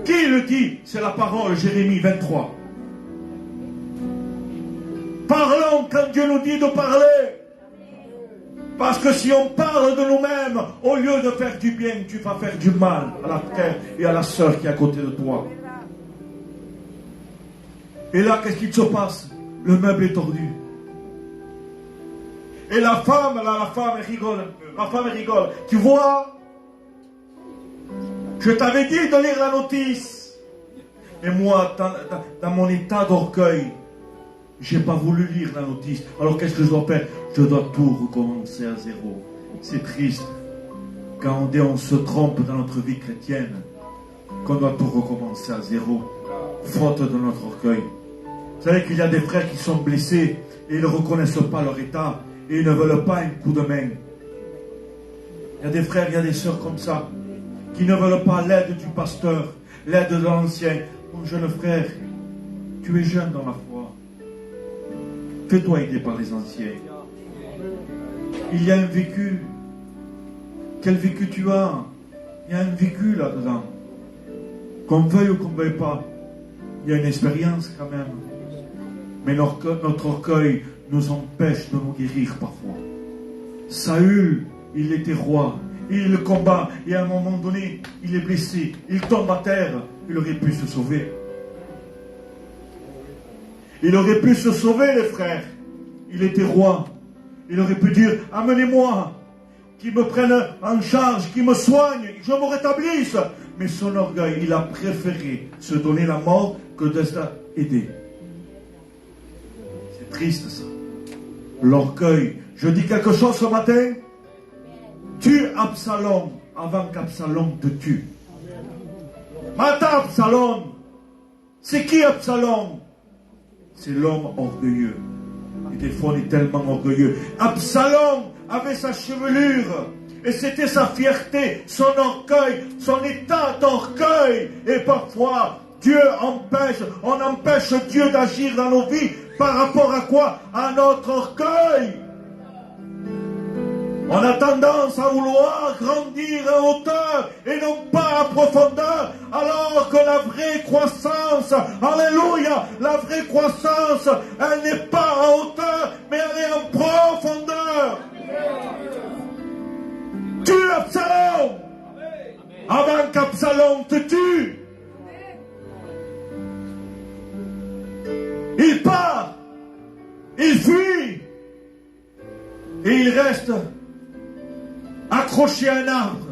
Qui le dit? C'est la parole, Jérémie 23. Parlons quand Dieu nous dit de parler. Parce que si on parle de nous-mêmes, au lieu de faire du bien, tu vas faire du mal à la terre et à la sœur qui est à côté de toi. Et là, qu'est-ce qu'il se passe? Le meuble est tordu. Et la femme, elle rigole. La femme, elle rigole. Tu vois, je t'avais dit de lire la notice. Et moi, dans mon état d'orgueil, j'ai pas voulu lire la notice. Alors qu'est-ce que je dois faire? Je dois tout recommencer à zéro. C'est triste. Quand on se trompe dans notre vie chrétienne, qu'on doit tout recommencer à zéro. Faute de notre orgueil. Vous savez qu'il y a des frères qui sont blessés et ils ne reconnaissent pas leur état et ils ne veulent pas un coup de main. Il y a des frères, il y a des sœurs comme ça qui ne veulent pas l'aide du pasteur, l'aide de l'ancien. Mon jeune frère, tu es jeune dans la foi. Fais-toi aider par les anciens. Il y a un vécu. Quel vécu tu as? Il y a un vécu là-dedans. Qu'on veuille ou qu'on ne veuille pas, il y a une expérience quand même. Mais notre orgueil nous empêche de nous guérir parfois. Saül, il était roi. Il combat. Et à un moment donné, il est blessé. Il tombe à terre. Il aurait pu se sauver. Il aurait pu se sauver, les frères. Il était roi. Il aurait pu dire, amenez-moi, qui me prenne en charge, qui me soigne, je me rétablisse. Mais son orgueil, il a préféré se donner la mort que de aider. C'est triste ça. L'orgueil. Je dis quelque chose ce matin. Tue Absalom avant qu'Absalom te tue. Mata Absalom. C'est qui Absalom? C'est l'homme orgueilleux. Et des fois on est tellement orgueilleux. Absalom avait sa chevelure. Et c'était sa fierté, son orgueil, son état d'orgueil. Et parfois, on empêche Dieu d'agir dans nos vies par rapport à quoi? À notre orgueil. On a tendance à vouloir grandir en hauteur et non pas en profondeur, alors que la vraie croissance, alléluia, la vraie croissance, elle n'est pas en hauteur, mais elle est en profondeur. Tue Absalom avant qu'Absalom te tue. Il part, il fuit et il reste accroché à un arbre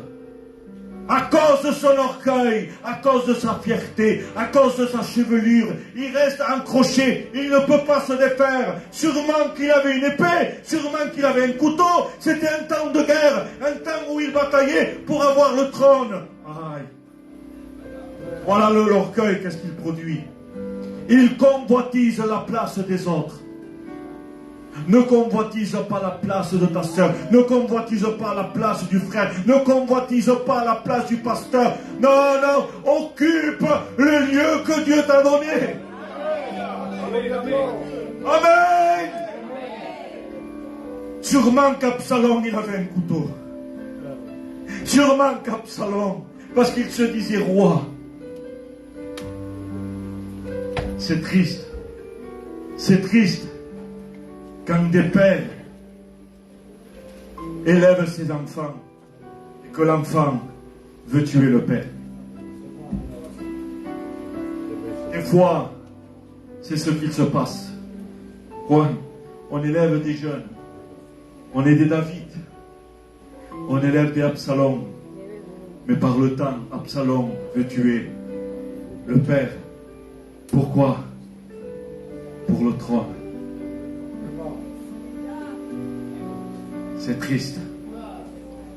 à cause de son orgueil, à cause de sa fierté, à cause de sa chevelure. Il reste accroché, il ne peut pas se défaire. Sûrement qu'il avait une épée, sûrement qu'il avait un couteau. C'était un temps de guerre, un temps où il bataillait pour avoir le trône. Aïe. Voilà l'orgueil, qu'est-ce qu'il produit? Il convoitise la place des autres. Ne convoitise pas la place de ta sœur. Ne convoitise pas la place du frère. Ne convoitise pas la place du pasteur. Non, non. Occupe le lieu que Dieu t'a donné. Amen. Sûrement qu'Absalom, il avait un couteau. Sûrement qu'Absalom, parce qu'il se disait roi. C'est triste. C'est triste. Quand des pères élèvent ses enfants et que l'enfant veut tuer le père. Des fois, c'est ce qu'il se passe. On élève des jeunes, on est des David, on élève des Absalom, mais par le temps, Absalom veut tuer le père. Pourquoi? Pour le trône. C'est triste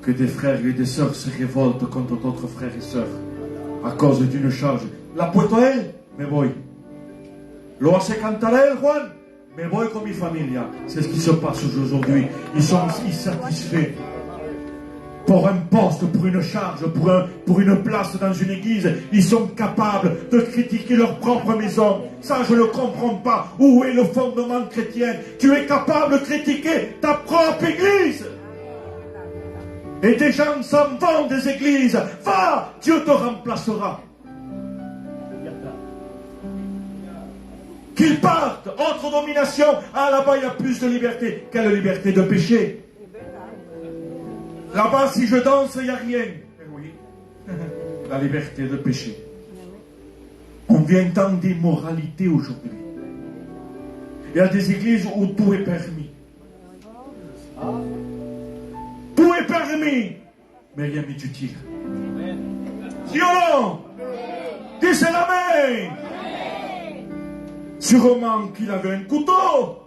que des frères et des sœurs se révoltent contre d'autres frères et sœurs à cause d'une charge. La puesto él, me voy. Lo hace cantar él, Juan, me voy con mi familia. C'est ce qui se passe aujourd'hui. Ils sont insatisfaits. Pour un poste, pour une charge, pour une place dans une église, ils sont capables de critiquer leur propre maison. Ça, je ne comprends pas. Où est le fondement chrétien? Tu es capable de critiquer ta propre église. Et des gens s'en vont des églises. Va, Dieu te remplacera. Qu'ils partent. Autre domination. Ah, là-bas, il y a plus de liberté. Quelle liberté de péché? Là-bas, si je danse, il n'y a rien. Eh oui, la liberté de péché. On vient tant d'immoralité aujourd'hui. Il y a des églises où tout est permis. Tout est permis, mais rien n'est utile. Si ou non? Dis c'est l'amen. Sûrement qu'il avait un couteau.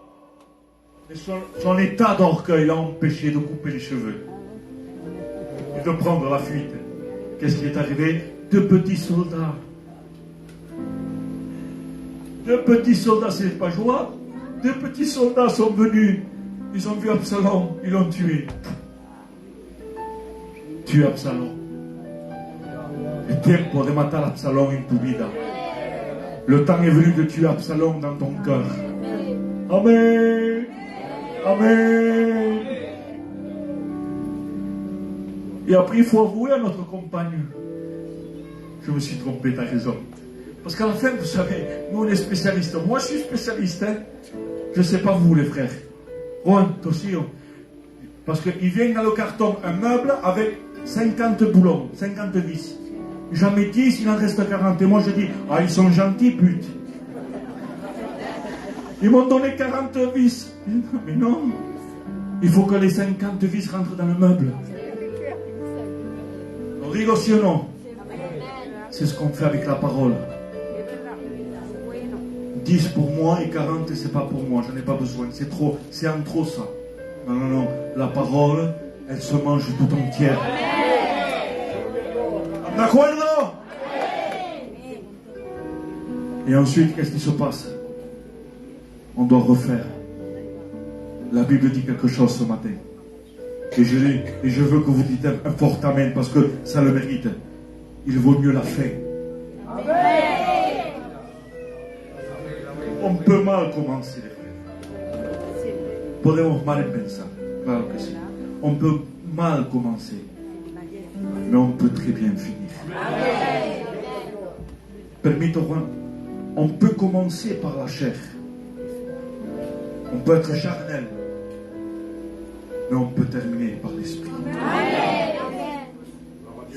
Et son état d'orgueil l'a empêché de couper les cheveux et de prendre la fuite. Qu'est-ce qui est arrivé? Deux petits soldats. Deux petits soldats, c'est pas joie. Deux petits soldats sont venus. Ils ont vu Absalom, ils l'ont tué. Tué Absalom. El tiempo de matar Absalom en tu vida. Le temps est venu de tuer Absalom dans ton cœur. Amen. Amen. Et après, il faut avouer à notre compagne. Je me suis trompé, t'as raison. Parce qu'à la fin, vous savez, nous on est spécialistes. Moi je suis spécialiste, hein. Je ne sais pas vous les frères. Juan, toi aussi. Parce qu'il vient dans le carton un meuble avec 50 boulons, 50 vis. J'en mets 10, il en reste 40. Et moi je dis, ah ils sont gentils, pute. Ils m'ont donné 40 vis. Mais non, il faut que les 50 vis rentrent dans le meuble. On rigole aussi ou non? C'est ce qu'on fait avec la parole. 10 pour moi et 40 c'est pas pour moi, j'en ai pas besoin, c'est trop, c'est en trop ça. Non, non, non, la parole, elle se mange tout entière. D'accord? Et ensuite, qu'est-ce qui se passe? On doit refaire. La Bible dit quelque chose ce matin. Et je veux que vous dites un fort amen parce que ça le mérite. Il vaut mieux la fin. On peut mal commencer, les frères. Podemos mal empezar. Claro que sí. On peut mal commencer. Mais on peut très bien finir. Permettez-moi. On peut commencer par la chair. On peut être charnel. Mais on peut terminer par l'esprit.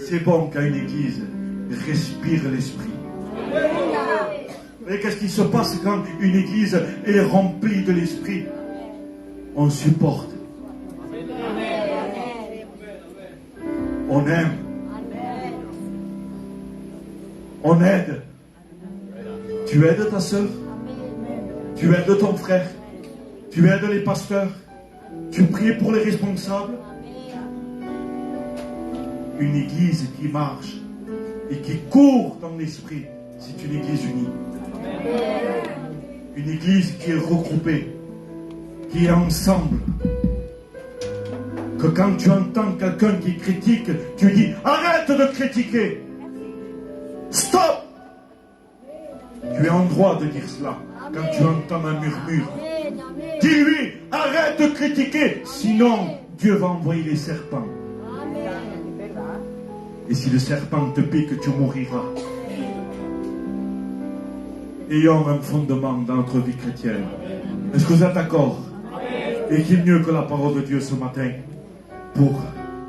C'est bon qu'à une église respire l'esprit. Et qu'est-ce qui se passe quand une église est remplie de l'esprit? On supporte. On aime. On aide. Tu aides ta soeur. Tu aides ton frère. Tu aides les pasteurs. Tu pries pour les responsables. Une église qui marche et qui court dans l'esprit, c'est une église unie. Une église qui est regroupée, qui est ensemble. Que quand tu entends quelqu'un qui critique, tu dis arrête de critiquer. Stop. Tu es en droit de dire cela quand tu entends un murmure. Dis-lui arrête de critiquer, sinon Dieu va envoyer les serpents. Et si le serpent te pique, tu mouriras. Ayons un fondement dans notre vie chrétienne. Est-ce que vous êtes d'accord? Et qui est mieux que la parole de Dieu ce matin pour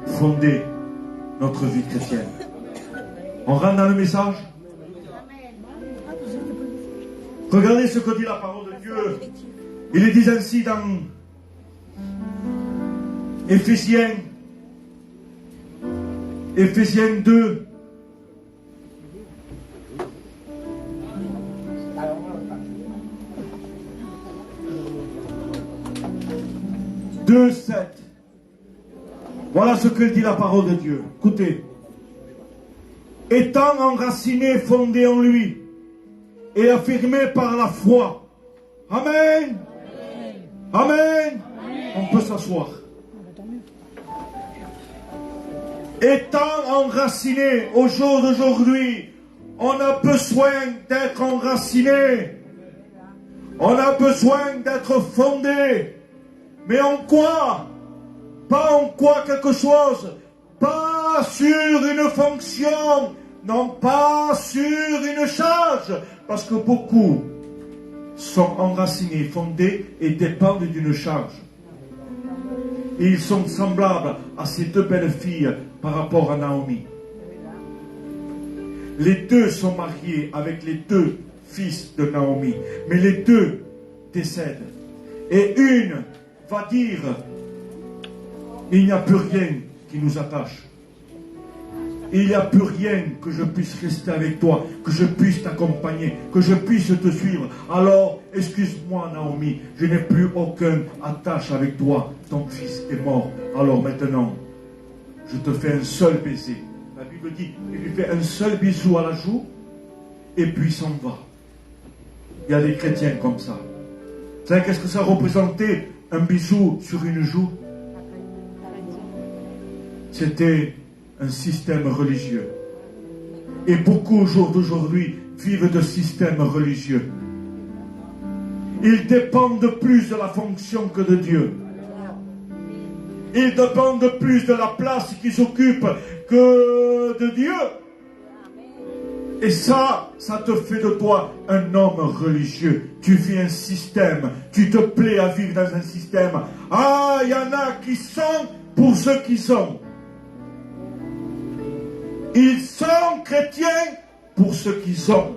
fonder notre vie chrétienne? On rentre dans le message? Regardez ce que dit la parole de Dieu. Il est dit ainsi dans Éphésiens 2. « 2, 7. Voilà ce que dit la parole de Dieu. Écoutez. Étant enraciné, fondé en lui, et affirmé par la foi. Amen. Amen. On peut s'asseoir. Étant enraciné au jour d'aujourd'hui, on a besoin d'être enraciné. On a besoin d'être fondé. Mais en quoi? Pas en quoi quelque chose. Pas sur une fonction. Non, pas sur une charge. Parce que beaucoup sont enracinés, fondés et dépendent d'une charge. Et ils sont semblables à ces deux belles filles par rapport à Naomi. Les deux sont mariés avec les deux fils de Naomi. Mais les deux décèdent. Et une va dire, il n'y a plus rien qui nous attache. Il n'y a plus rien que je puisse rester avec toi, que je puisse t'accompagner, que je puisse te suivre. Alors, excuse-moi Naomi, je n'ai plus aucune attache avec toi. Ton fils est mort. Alors maintenant, je te fais un seul baiser. La Bible dit, il lui fait un seul bisou à la joue, et puis il s'en va. Il y a des chrétiens comme ça. Vous savez qu'est-ce que ça représentait, un bisou sur une joue? C'était un système religieux. Et beaucoup au jour d'aujourd'hui vivent de systèmes religieux. Ils dépendent plus de la fonction que de Dieu. Ils dépendent plus de la place qu'ils occupent que de Dieu. Et ça te fait de toi un homme religieux. Tu vis un système. Tu te plais à vivre dans un système. Ah, il y en a qui sont pour ce qu'ils sont. Ils sont chrétiens pour ce qu'ils sont.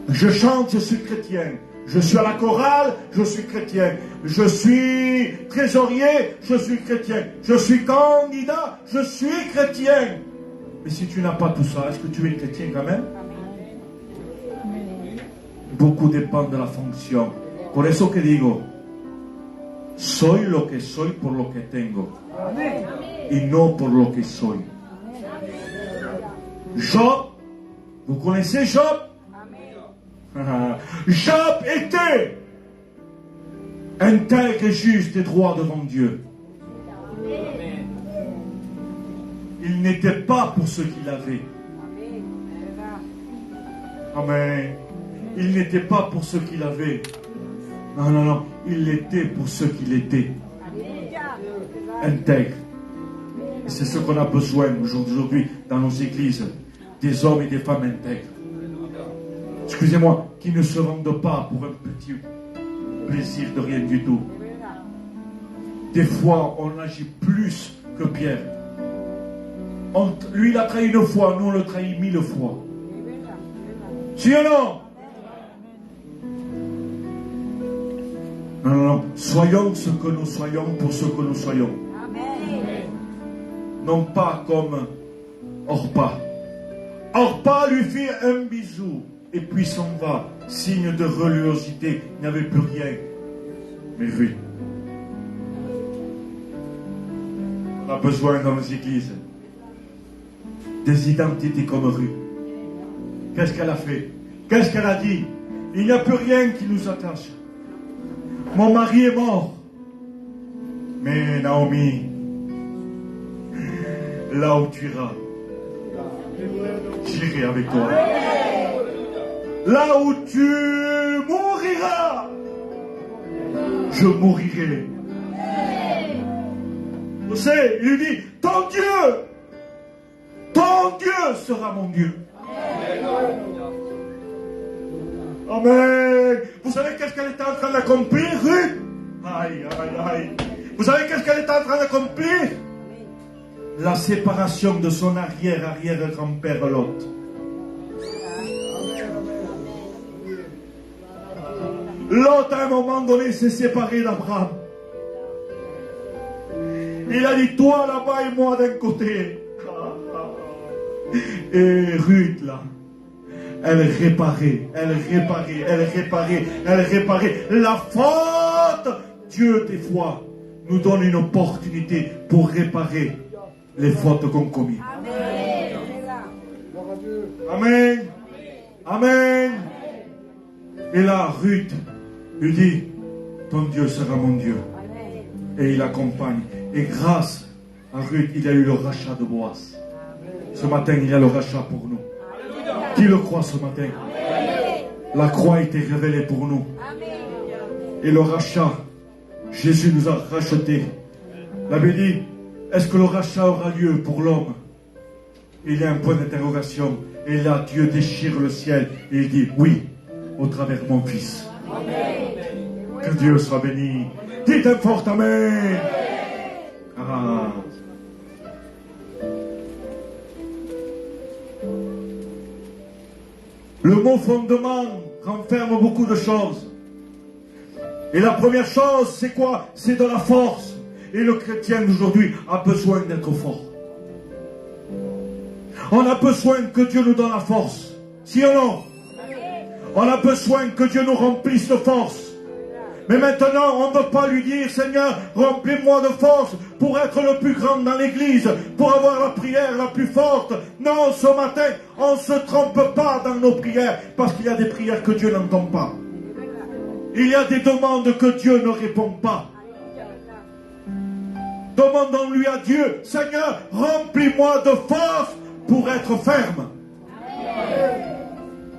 Je chante, je suis chrétien. Je suis à la chorale, je suis chrétien. Je suis trésorier, je suis chrétien. Je suis candidat, je suis chrétien. Mais si tu n'as pas tout ça, est-ce que tu es chrétien quand même? Beaucoup dépendent de la fonction. Por eso que digo, soy lo que soy por lo que tengo. Y no por lo que soy. Job, vous connaissez Job? Job était intègre et juste et droit devant Dieu. Il n'était pas pour ce qu'il avait. Amen. Il n'était pas pour ce qu'il avait. Non, non, non. Il l'était pour ce qu'il était. Intègre. Et c'est ce qu'on a besoin aujourd'hui dans nos églises. Des hommes et des femmes intègres. Excusez-moi, qui ne se vendent pas pour un petit plaisir de rien du tout. Des fois, on agit plus que Pierre. Lui, il a trahi une fois, nous, on le trahit 1000 fois. Si ou non? Non, non, non. Soyons ce que nous soyons pour ce que nous soyons. Non pas comme Orpa. Orpa lui fit un bisou et puis s'en va. Signe de religiosité. Il n'y avait plus rien. Mais oui. On a besoin dans les églises des identités comme Ruth. Qu'est-ce qu'elle a fait? Qu'est-ce qu'elle a dit? Il n'y a plus rien qui nous attache. Mon mari est mort. Mais Naomi, là où tu iras, j'irai avec toi. Là où tu mouriras, je mourirai. Vous savez, il lui dit, ton Dieu sera mon Dieu. Amen. Vous savez qu'est-ce qu'elle était en train d'accomplir, Ruth? Aïe, aïe, aïe. Vous savez qu'est-ce qu'elle était en train d'accomplir? La séparation de son arrière-grand-père Lot. Lot, à un moment donné, s'est séparé d'Abraham. Il a dit, toi là-bas et moi d'un côté. Et Ruth, là, elle réparait la faute. Dieu, des fois, nous donne une opportunité pour réparer les fautes qu'on commet. Amen. Amen. Et là, Ruth lui dit, ton Dieu sera mon Dieu. Et il l'accompagne. Et grâce à Ruth, il y a eu le rachat de Boaz. Ce matin, il y a le rachat pour nous. Qui le croit ce matin? La croix a été révélée pour nous. Et le rachat, Jésus nous a rachetés. La Bible dit, est-ce que le rachat aura lieu pour l'homme? Il y a un point d'interrogation. Et là, Dieu déchire le ciel. Et il dit, oui, au travers de mon Fils. Que Dieu soit béni. Dites un fort Amen. Ah. Le mot fondement renferme beaucoup de choses. Et la première chose, c'est quoi? C'est de la force. Et le chrétien d'aujourd'hui a besoin d'être fort. On a besoin que Dieu nous donne la force. Si ou non? On a besoin que Dieu nous remplisse de force. Mais maintenant, on ne veut pas lui dire, Seigneur, remplis-moi de force pour être le plus grand dans l'église, pour avoir la prière la plus forte. Non, ce matin, on ne se trompe pas dans nos prières, parce qu'il y a des prières que Dieu n'entend pas. Il y a des demandes que Dieu ne répond pas. Demandons-lui à Dieu, Seigneur, remplis-moi de force pour être ferme.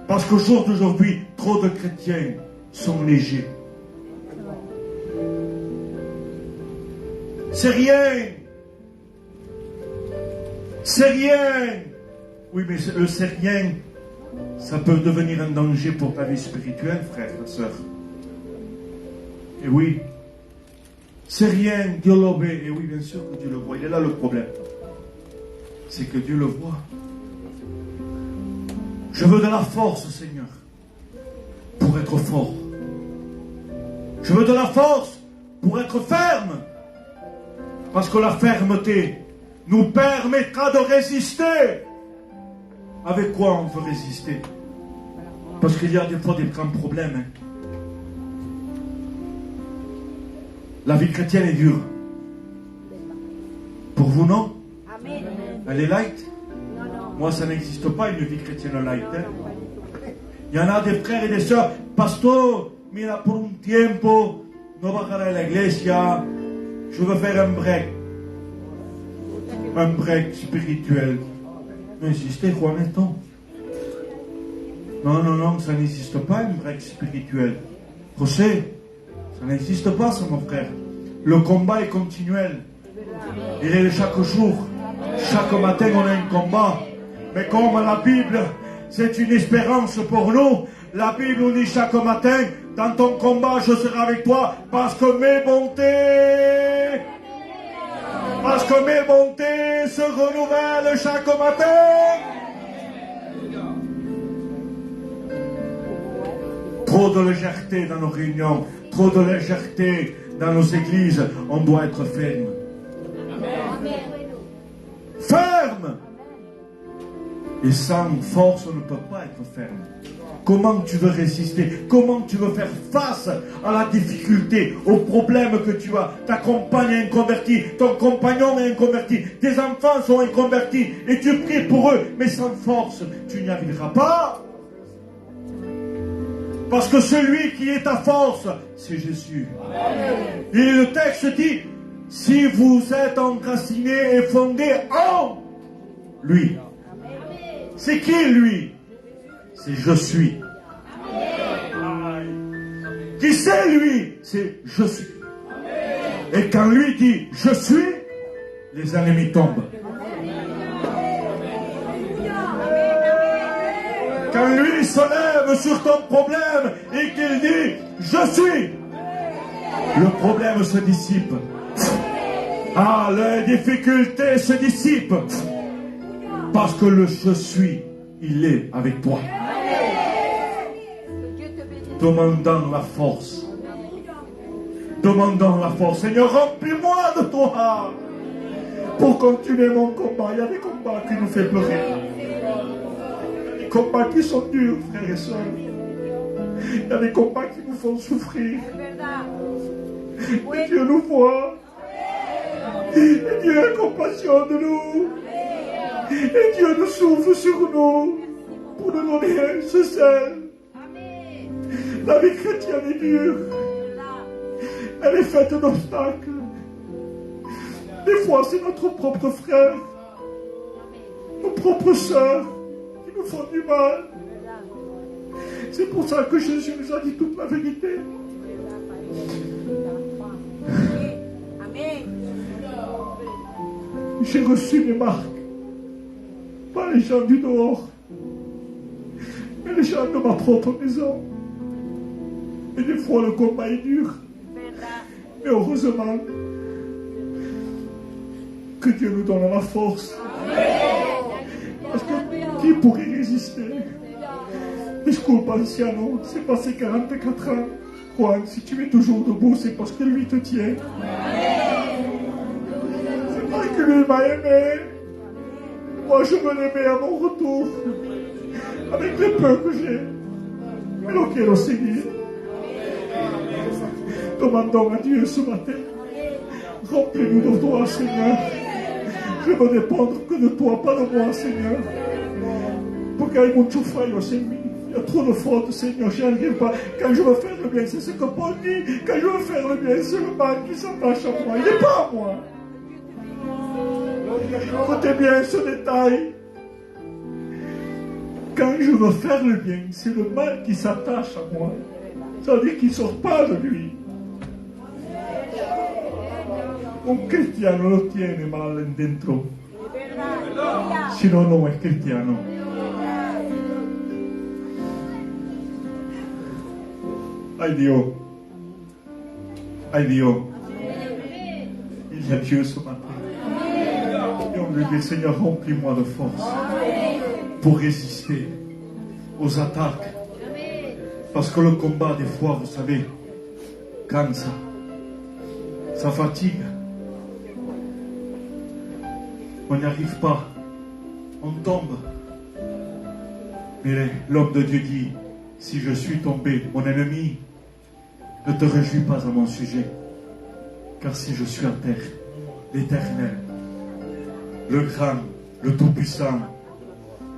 Parce qu'au jour d'aujourd'hui, trop de chrétiens sont légers. C'est rien. C'est rien. Oui, mais le c'est rien, ça peut devenir un danger pour ta vie spirituelle, frère, ta soeur. Et oui, c'est rien, Dieu l'obéit. Et oui, bien sûr que Dieu le voit. Il est là le problème. C'est que Dieu le voit. Je veux de la force, Seigneur, pour être fort. Je veux de la force pour être ferme. Parce que la fermeté nous permettra de résister. Avec quoi on veut résister? Parce qu'il y a des fois des grands problèmes. Hein. La vie chrétienne est dure. Pour vous, non? Amen. Elle est light? Non, non. Moi, ça n'existe pas une vie chrétienne light. Hein. Il y en a des frères et des sœurs. Pastor, mira, por un tiempo, no bajaré a la iglesia. Je veux faire un break. Un break spirituel. N'existez, Juaneto. Non, non, non, ça n'existe pas, un break spirituel. José, ça n'existe pas, ça, mon frère. Le combat est continuel. Il est de chaque jour. Chaque matin, on a un combat. Mais comme la Bible, c'est une espérance pour nous, la Bible nous dit chaque matin, dans ton combat, je serai avec toi, parce que mes bontés se renouvellent chaque matin. Trop de légèreté dans nos réunions, trop de légèreté dans nos églises, on doit être ferme. Ferme! Et sans force, on ne peut pas être ferme. Comment tu veux résister? Comment tu veux faire face à la difficulté, aux problèmes que tu as? Ta compagne est inconvertie, ton compagnon est inconverti, tes enfants sont inconvertis, et tu pries pour eux, mais sans force, tu n'y arriveras pas. Parce que celui qui est ta force, c'est Jésus. Et le texte dit, si vous êtes enracinés et fondés en lui. C'est qui lui? C'est je suis. Qui c'est lui? C'est je suis. Et quand lui dit je suis, les ennemis tombent. Quand lui se lève sur ton problème et qu'il dit je suis, le problème se dissipe. Ah, les difficultés se dissipent. Parce que le je suis, il est avec toi. Demandons la force. Demandons la force. Seigneur, remplis-moi de toi. Pour continuer mon combat. Il y a des combats qui nous font pleurer. Il y a des combats qui sont durs, frères et sœurs. Il y a des combats qui nous font souffrir. Mais Dieu nous voit. Et Dieu a compassion de nous. Et Dieu nous souffle sur nous pour nous donner ce sel. La vie chrétienne est dure. Elle est faite d'obstacles. Des fois, c'est notre propre frère, nos propres sœurs qui nous font du mal. C'est pour ça que Jésus nous a dit toute la vérité. J'ai reçu mes marques, pas les gens du dehors, mais les gens de ma propre maison. Et des fois, le combat est dur. Mais heureusement que Dieu nous donne la force. Parce que qui pourrait résister? Disculpa anciano, c'est passé 44 ans. Juan, si tu es toujours debout, c'est parce que lui te tient. C'est pas que lui m'a aimé. Moi, je veux l'aimer à mon retour. Avec le peu que j'ai. Mais lo quiero seguir. Demandons à Dieu ce matin. Remplis-nous de toi, Seigneur. Je veux dépendre que de toi, pas de moi, Seigneur. Porque hay muchos fallos en mí. Il y a trop de fautes, Seigneur, j'y arrive pas. Quand je veux faire le bien, c'est ce que Paul dit. Quand je veux faire le bien, c'est le mal qui s'attache à moi. Il n'est pas à moi. Écoutez bien ce détail. Quand je veux faire le bien, c'est le mal qui s'attache à moi. Ça veut dire qu'il ne sort pas de lui. Un cristiano lo tiene mal dentro. Sinon, no es cristiano. Ay Dios. Ay Dios. Il y a Dieu ce matin. Et on lui dit, Seigneur, remplis-moi de force pour résister aux attaques. Parce que le combat, des fois, vous savez, cansa. Ça fatigue. On n'y arrive pas. On tombe. Mais l'homme de Dieu dit, si je suis tombé, mon ennemi, ne te réjouis pas à mon sujet. Car si je suis à terre, l'Éternel, le grand, le Tout-Puissant,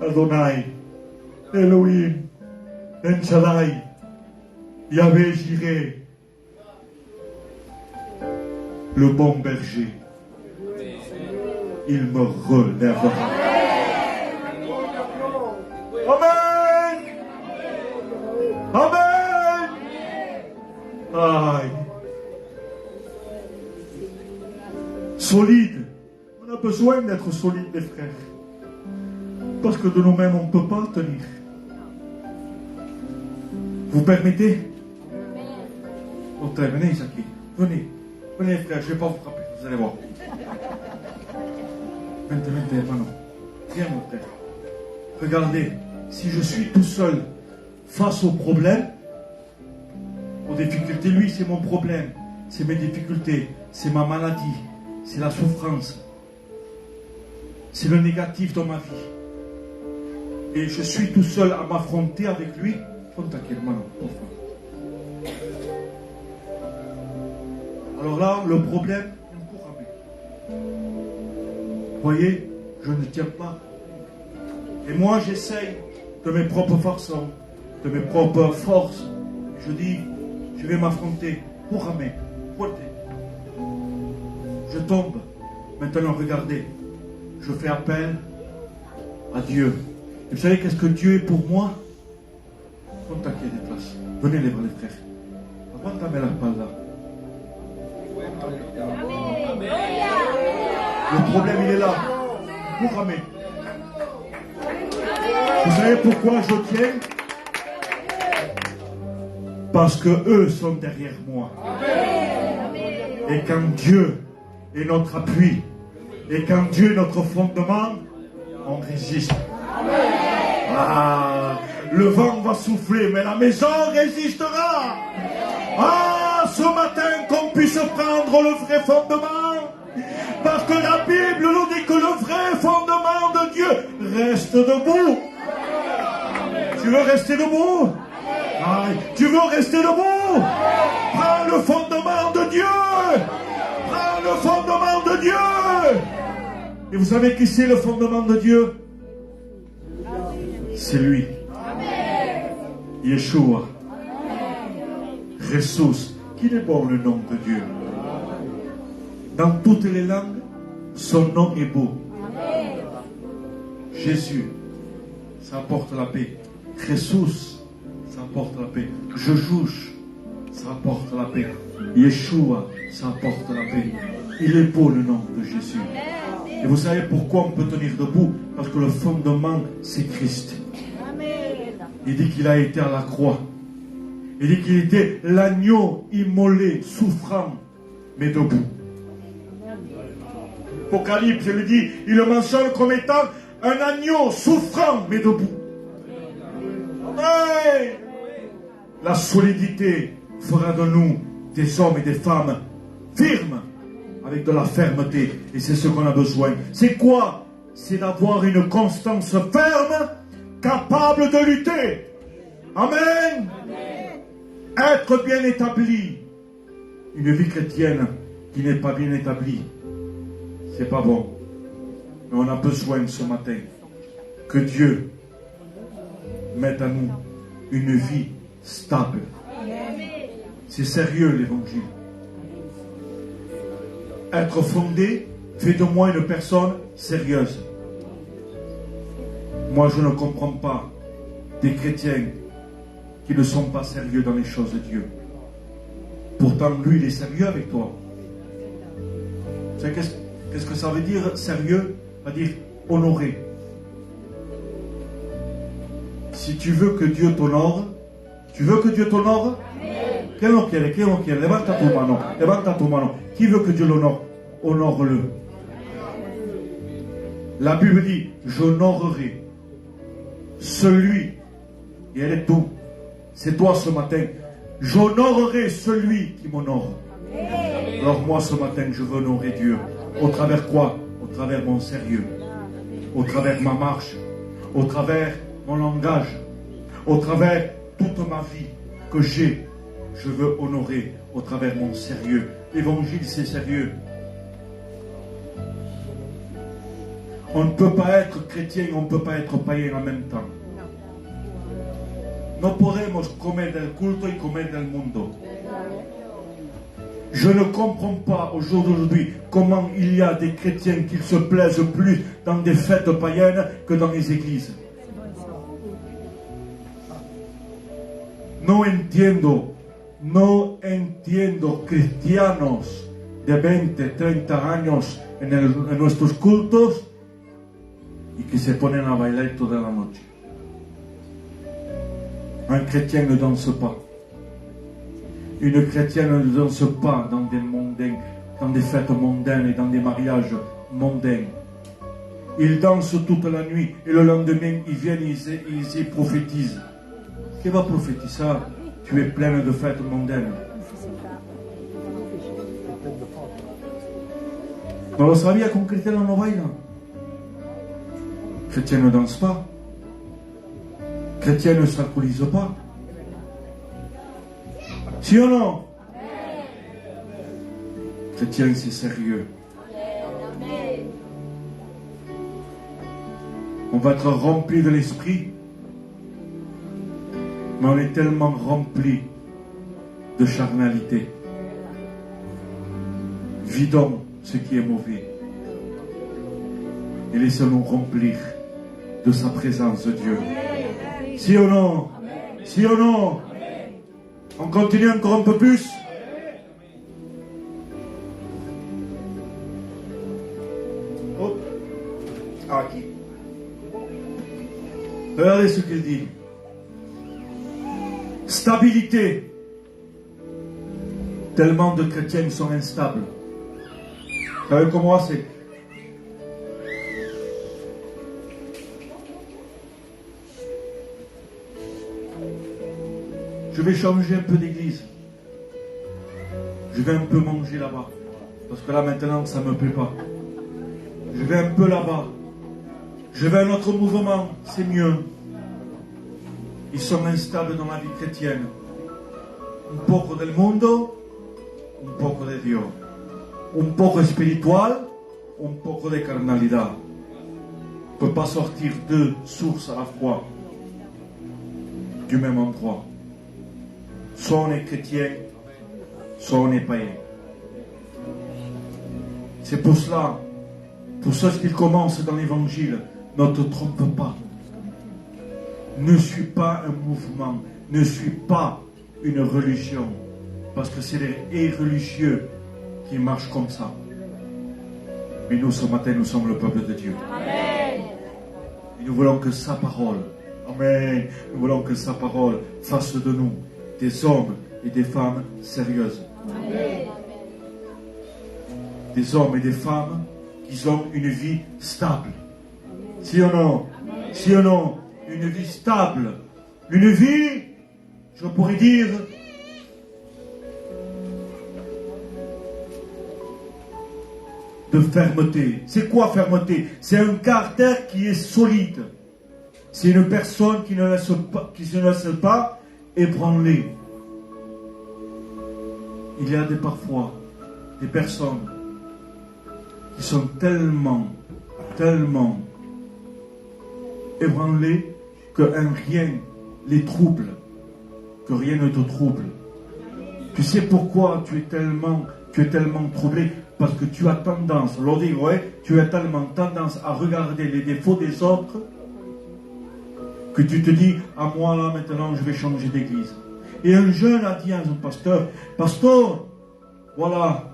Adonai, Elohim, Enchadai, Yahvé Jireh, le bon berger, il me relèvera. Amen. Amen. Aïe. Solide. On a besoin d'être solide, les frères. Parce que de nous-mêmes, on ne peut pas tenir. Vous permettez? Venez, Isaki. Venez. Venez, frère, je ne vais pas vous frapper. Vous allez voir. Venez, hermano. Viens, mon frère. Regardez, si je suis tout seul face aux problèmes, aux difficultés, lui, c'est mon problème. C'est mes difficultés. C'est ma maladie. C'est la souffrance. C'est le négatif dans ma vie. Et je suis tout seul à m'affronter avec lui. Alors là, le problème, vous voyez, je ne tiens pas. Et moi, j'essaye de mes propres façons, de mes propres forces. Je dis, je vais m'affronter. Pour ramer. Je tombe. Maintenant, regardez. Je fais appel à Dieu. Et vous savez qu'est-ce que Dieu est pour moi? Contactez des places. Venez les bras, les frères. Aguantame la espalda. Le problème, il est là. Pour ramer. Vous savez pourquoi je tiens? Parce que eux sont derrière moi. Et quand Dieu est notre appui, et quand Dieu est notre fondement, on résiste. Ah, le vent va souffler, mais la maison résistera. Ah, ce matin, qu'on puisse prendre le vrai fondement. Parce que la Bible nous dit que le vrai fondement de Dieu reste debout. Tu veux rester debout? Aïe. Tu veux rester debout? Prends le fondement de Dieu. Prends le fondement de Dieu. Et vous savez qui c'est le fondement de Dieu? C'est lui. Yeshua. Jésus. Qu'il est bon le nom de Dieu. Dans toutes les langues, son nom est beau. Jésus, ça apporte la paix. Jésus, ça apporte la paix. Jésus, ça apporte la paix. Yeshua, ça apporte la paix. Il est beau le nom de Jésus. Et vous savez pourquoi on peut tenir debout? Parce que le fondement, c'est Christ. Il dit qu'il a été à la croix. Il dit qu'il était l'agneau immolé, souffrant, mais debout. Apocalypse, il dit, il le mentionne comme étant un agneau souffrant, mais debout. Amen. La solidité fera de nous des hommes et des femmes firmes, avec de la fermeté. Et c'est ce qu'on a besoin. C'est quoi? C'est d'avoir une constance ferme, capable de lutter. Amen. Être bien établi. Une vie chrétienne qui n'est pas bien établie, c'est pas bon. Mais on a besoin ce matin que Dieu mette à nous une vie stable. C'est sérieux l'évangile. Être fondé fait de moi une personne sérieuse. Moi, je ne comprends pas des chrétiens qui ne sont pas sérieux dans les choses de Dieu. Pourtant, lui, il est sérieux avec toi. Vous savez qu'est-ce que ça veut dire sérieux? Ça veut dire honorer. Si tu veux que Dieu t'honore, tu veux que Dieu t'honore? Qui lo quiere? Levanta tu mano. Levanta tu mano. Qui veut que Dieu l'honore? Honore-le. La Bible dit, j'honorerai celui, et elle est tout. C'est toi ce matin. J'honorerai celui qui m'honore. Alors moi ce matin, je veux honorer Dieu. Au travers quoi? Au travers mon sérieux. Au travers ma marche. Au travers mon langage. Au travers toute ma vie que j'ai. Je veux honorer au travers mon sérieux. L'évangile, c'est sérieux. On ne peut pas être chrétien, on ne peut pas être païen en même temps. No podemos comer del culto y comer del mundo. Je ne comprends pas au jour d'aujourd'hui comment il y a des chrétiens qui se plaisent plus dans des fêtes païennes que dans les églises. No entiendo cristianos de 20, 30 años en nuestros cultos y que se ponen a bailar toda la noche. Un chrétien ne danse pas. Une chrétienne ne danse pas dans des mondains, dans des fêtes mondaines et dans des mariages mondains. Ils dansent toute la nuit et le lendemain ils viennent et ils y prophétisent. Qui va prophétiser? Tu es pleine de fêtes mondaines. ¿No lo sabía que un cristiano no baila? Chrétien ne danse pas. Chrétien ne s'alcoolise pas. Si ou non? Chrétien, c'est sérieux. On va être rempli de l'esprit, mais on est tellement rempli de charnalité. Vidons ce qui est mauvais et laissons-nous remplir de sa présence de Dieu. Si ou non? Si ou non? On continue encore un peu plus? Oh. Ah, qui? Regardez ce qu'il dit. Stabilité. Tellement de chrétiens sont instables. Vous savez comment c'est? Je vais changer un peu d'église. Je vais un peu manger là-bas. Parce que là maintenant ça ne me plaît pas. Je vais un peu là-bas. Je vais à un autre mouvement. C'est mieux. Ils sont instables dans la vie chrétienne. Un poco del mundo, un poco de Dios. Un poco espiritual, un poco de carnalidad. Ne peut pas sortir deux sources à la fois du même endroit. Soit on est chrétien, soit on est païen. C'est pour cela, pour ceux qui commencent dans l'évangile, ne te trompe pas. Ne suis pas un mouvement, ne suis pas une religion, parce que c'est les religieux qui marchent comme ça. Mais nous, ce matin, nous sommes le peuple de Dieu. Amen. Et nous voulons que sa parole, Amen, nous voulons que sa parole fasse de nous des hommes et des femmes sérieuses. Amen. Des hommes et des femmes qui ont une vie stable. Si ou non? Si ou non? Une vie stable. Une vie, je pourrais dire, de fermeté. C'est quoi fermeté? C'est un caractère qui est solide. C'est une personne qui ne se laisse pas ébranler. Il y a parfois des personnes qui sont tellement ébranlées que rien les trouble, que rien ne te trouble. Tu sais pourquoi tu es tellement troublé? Parce que tu as tendance, tu as tellement tendance à regarder les défauts des autres que tu te dis, à moi là maintenant je vais changer d'église. Et un jeune a dit à son pasteur, pasteur, voilà,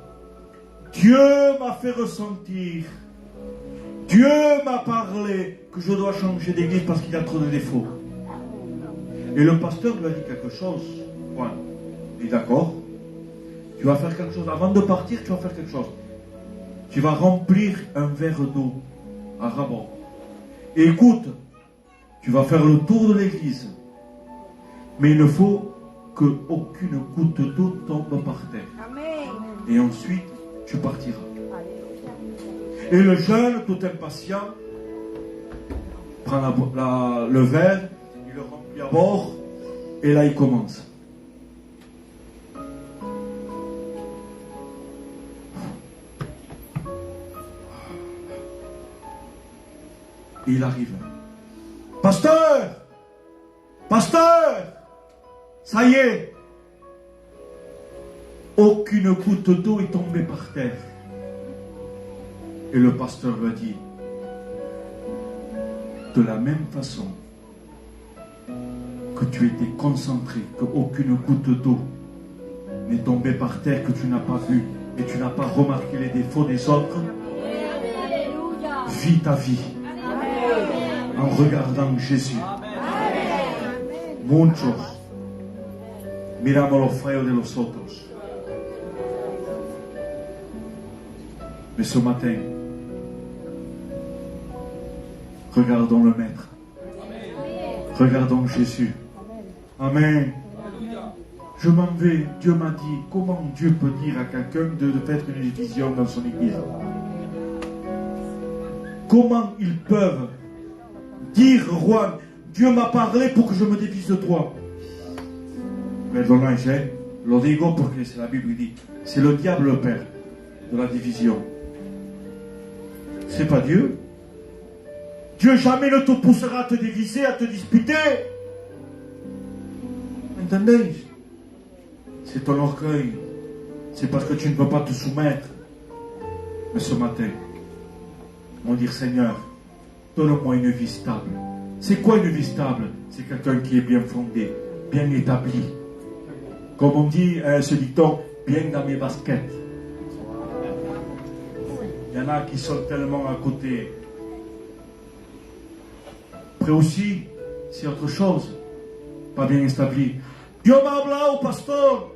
Dieu m'a fait ressentir, Dieu m'a parlé que je dois changer d'église parce qu'il y a trop de défauts. Et le pasteur lui a dit quelque chose. Voilà. Il dit d'accord, tu vas faire quelque chose. Avant de partir, tu vas faire quelque chose. Tu vas remplir un verre d'eau à rabord. Et écoute, tu vas faire le tour de l'église. Mais il ne faut qu'aucune goutte d'eau tombe par terre. Amen. Et ensuite, tu partiras. Et le jeune, tout impatient, prend le verre, il le remplit à bord, et là il commence. Et il arrive. Pasteur! Pasteur! Ça y est! Aucune goutte d'eau est tombée par terre. Et le pasteur lui a dit, de la même façon que tu étais concentré, qu'aucune goutte d'eau n'est tombée par terre, que tu n'as pas vu et tu n'as pas remarqué les défauts des autres, vis ta vie en regardant Jésus. Muchos miramos lo feo de los otros. Mais ce matin, regardons le Maître. Regardons Jésus. Amen. Je m'en vais. Dieu m'a dit, comment Dieu peut dire à quelqu'un de faire une division dans son église? Comment ils peuvent dire, Juan, Dieu m'a parlé pour que je me divise de toi? Perdonage, lo digo porque c'est la Bible dit, c'est le diable le père de la division. C'est pas Dieu. Dieu jamais ne te poussera à te diviser, à te disputer. Entendez? C'est ton orgueil. C'est parce que tu ne peux pas te soumettre. Mais ce matin, on dit, Seigneur, donne-moi une vie stable. C'est quoi une vie stable? C'est quelqu'un qui est bien fondé, bien établi. Comme on dit, ce dicton, bien dans mes baskets. Il y en a qui sont tellement à côté. Après aussi, c'est autre chose. Pas bien établi. Dieu m'a hablado, pastor.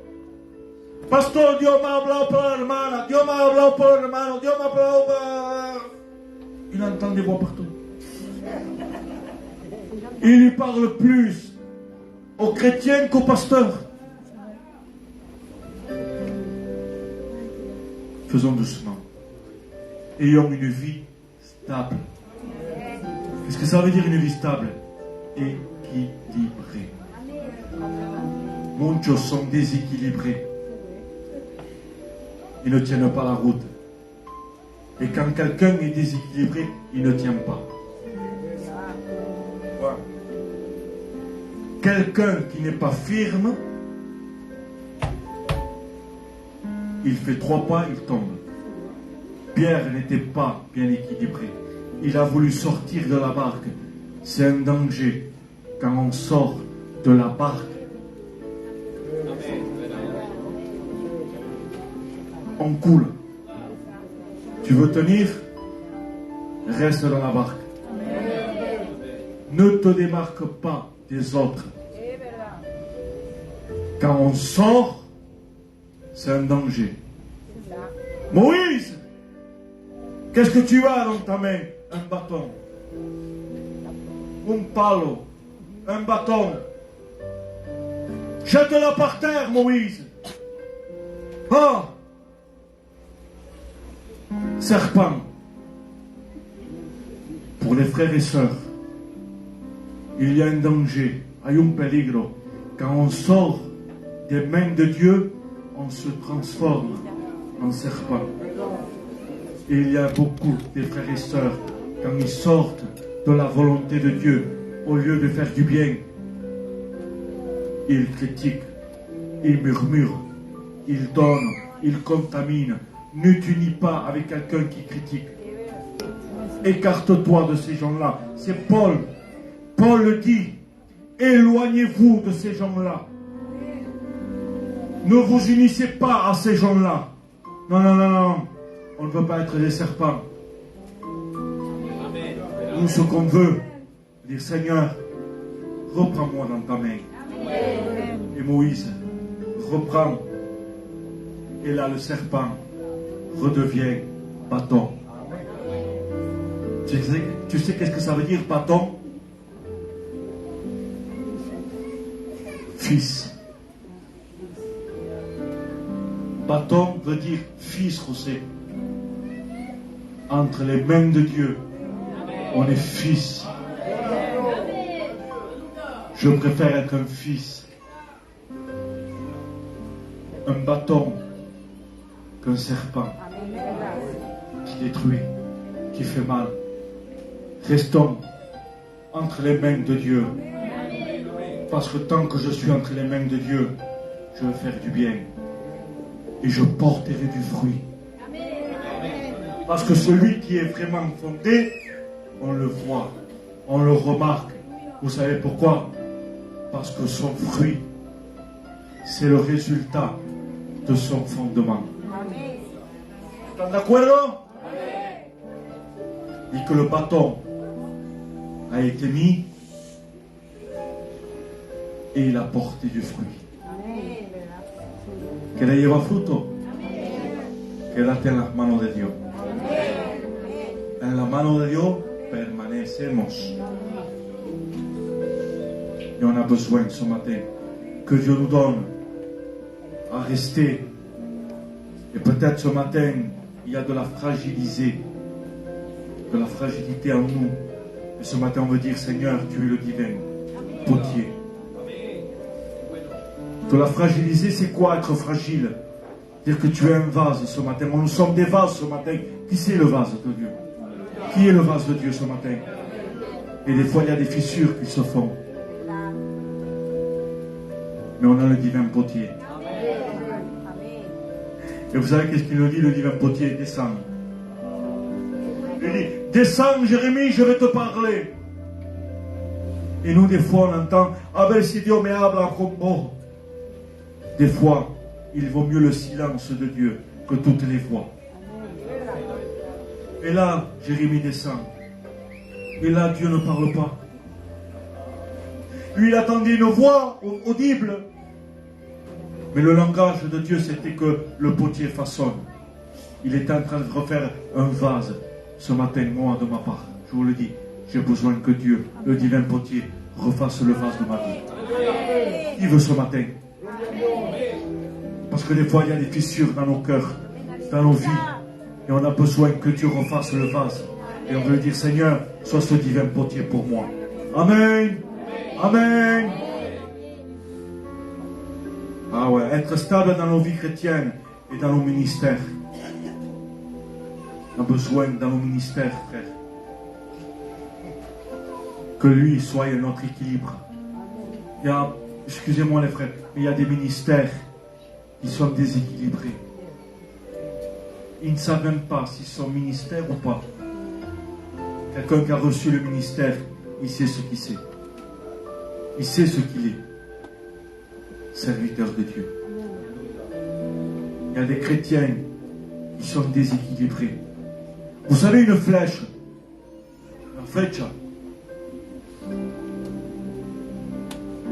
Pastor, Dios me ha hablado por la hermana. Dios me ha hablado por el hermano. Dios me ha hablado por... Il entend des voix partout. Il lui parle plus aux chrétiens qu'aux pasteurs. Faisons doucement. Ayons une vie stable. Qu'est-ce que ça veut dire une vie stable? Équilibrée. Muchos sont déséquilibrés. Ils ne tiennent pas la route. Et quand quelqu'un est déséquilibré, il ne tient pas. Voilà. Quelqu'un qui n'est pas firme, il fait 3 pas, il tombe. Pierre n'était pas bien équilibré. Il a voulu sortir de la barque. C'est un danger quand on sort de la barque. On coule. Tu veux tenir? Reste dans la barque. Ne te démarque pas des autres. Quand on sort, c'est un danger. Moïse, qu'est-ce que tu as dans ta main? Un bâton. Un palo. Un bâton. Jette-la par terre, Moïse. Ah! Serpent. Pour les frères et sœurs, il y a un danger, hay un peligro. Quand on sort des mains de Dieu, on se transforme en serpent. Et il y a beaucoup de frères et sœurs, quand ils sortent de la volonté de Dieu, au lieu de faire du bien, ils critiquent, ils murmurent, ils donnent, ils contaminent. Ne t'unis pas avec quelqu'un qui critique. Écarte-toi de ces gens-là. C'est Paul. Paul le dit. Éloignez-vous de ces gens-là. Ne vous unissez pas à ces gens-là. Non, non, non, non. On ne veut pas être des serpents. Nous, ce qu'on veut, dire Seigneur, reprends-moi dans ta main. Et Moïse reprend. Et là, le serpent redevient bâton. Tu sais qu'est-ce que ça veut dire, bâton? Fils. Bâton veut dire fils, José. Entre les mains de Dieu, on est fils. Je préfère être un fils. Un bâton qu'un serpent qui détruit, qui fait mal. Restons entre les mains de Dieu. Parce que tant que je suis entre les mains de Dieu, je veux faire du bien. Et je porterai du fruit. Parce que celui qui est vraiment fondé, on le voit, on le remarque. Vous savez pourquoi? Parce que son fruit, c'est le résultat de son fondement. ¿Están de acuerdo? Et que le bâton a été mis et il a porté du fruit. Que le lleva fruto. Quédate en las manos de Dios. En la mano de Dios permanecemos. Et on a besoin ce matin que Dieu nous donne à rester. Et peut-être ce matin, il y a de la fragilité en nous. Et ce matin, on veut dire, Seigneur, tu es le divin potier. De la fragiliser, c'est quoi être fragile? Dire que tu es un vase ce matin. Nous sommes des vases ce matin. Qui c'est le vase de Dieu? Qui est le vase de Dieu ce matin? Et des fois, il y a des fissures qui se font. Mais on a le divin potier. Et vous savez qu'est-ce qu'il nous dit, le divin potier? Descends. Il dit, descends Jérémie, je vais te parler. Et nous, des fois, on entend, a ver si Dios me habla como. Des fois, il vaut mieux le silence de Dieu que toutes les voix. Et là, Jérémie descend. Et là, Dieu ne parle pas. Lui, il attendait une voix audible. Mais le langage de Dieu, c'était que le potier façonne. Il était en train de refaire un vase. Ce matin, moi, de ma part, je vous le dis, j'ai besoin que Dieu, le divin potier, refasse le vase de ma vie. Il veut ce matin. Parce que des fois, il y a des fissures dans nos cœurs, dans nos vies. Et on a besoin que Dieu refasse le vase. Et on veut dire, Seigneur, sois ce divin potier pour moi. Amen. Amen. Ah ouais, être stable dans nos vies chrétiennes et dans nos ministères. On a besoin dans nos ministères, frère, que lui soit notre équilibre. Il y a, excusez-moi les frères, mais il y a des ministères qui sont déséquilibrés. Ils ne savent même pas s'ils sont ministères ou pas. Quelqu'un qui a reçu le ministère, il sait ce qu'il sait. Il sait ce qu'il est. Serviteur de Dieu. Il y a des chrétiens qui sont déséquilibrés. Vous savez, une flèche,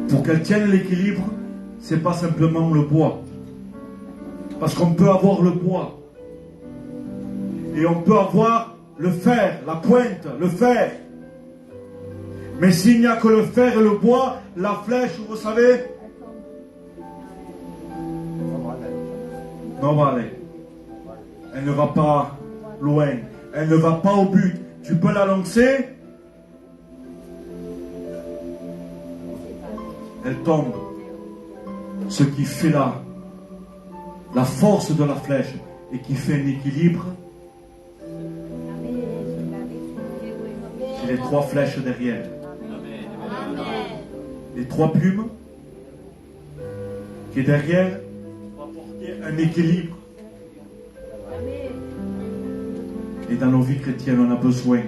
pour qu'elle tienne l'équilibre, c'est pas simplement le bois. Parce qu'on peut avoir le bois. Et on peut avoir le fer, la pointe, le fer. Mais s'il n'y a que le fer et le bois, la flèche, vous savez, non, va aller. Elle ne va pas loin. Elle ne va pas au but. Tu peux la lancer. Elle tombe. Ce qui fait la force de la flèche et qui fait un équilibre, c'est les 3 flèches derrière. Les 3 plumes qui est derrière vont apporter un équilibre. Et dans nos vies chrétiennes, on a besoin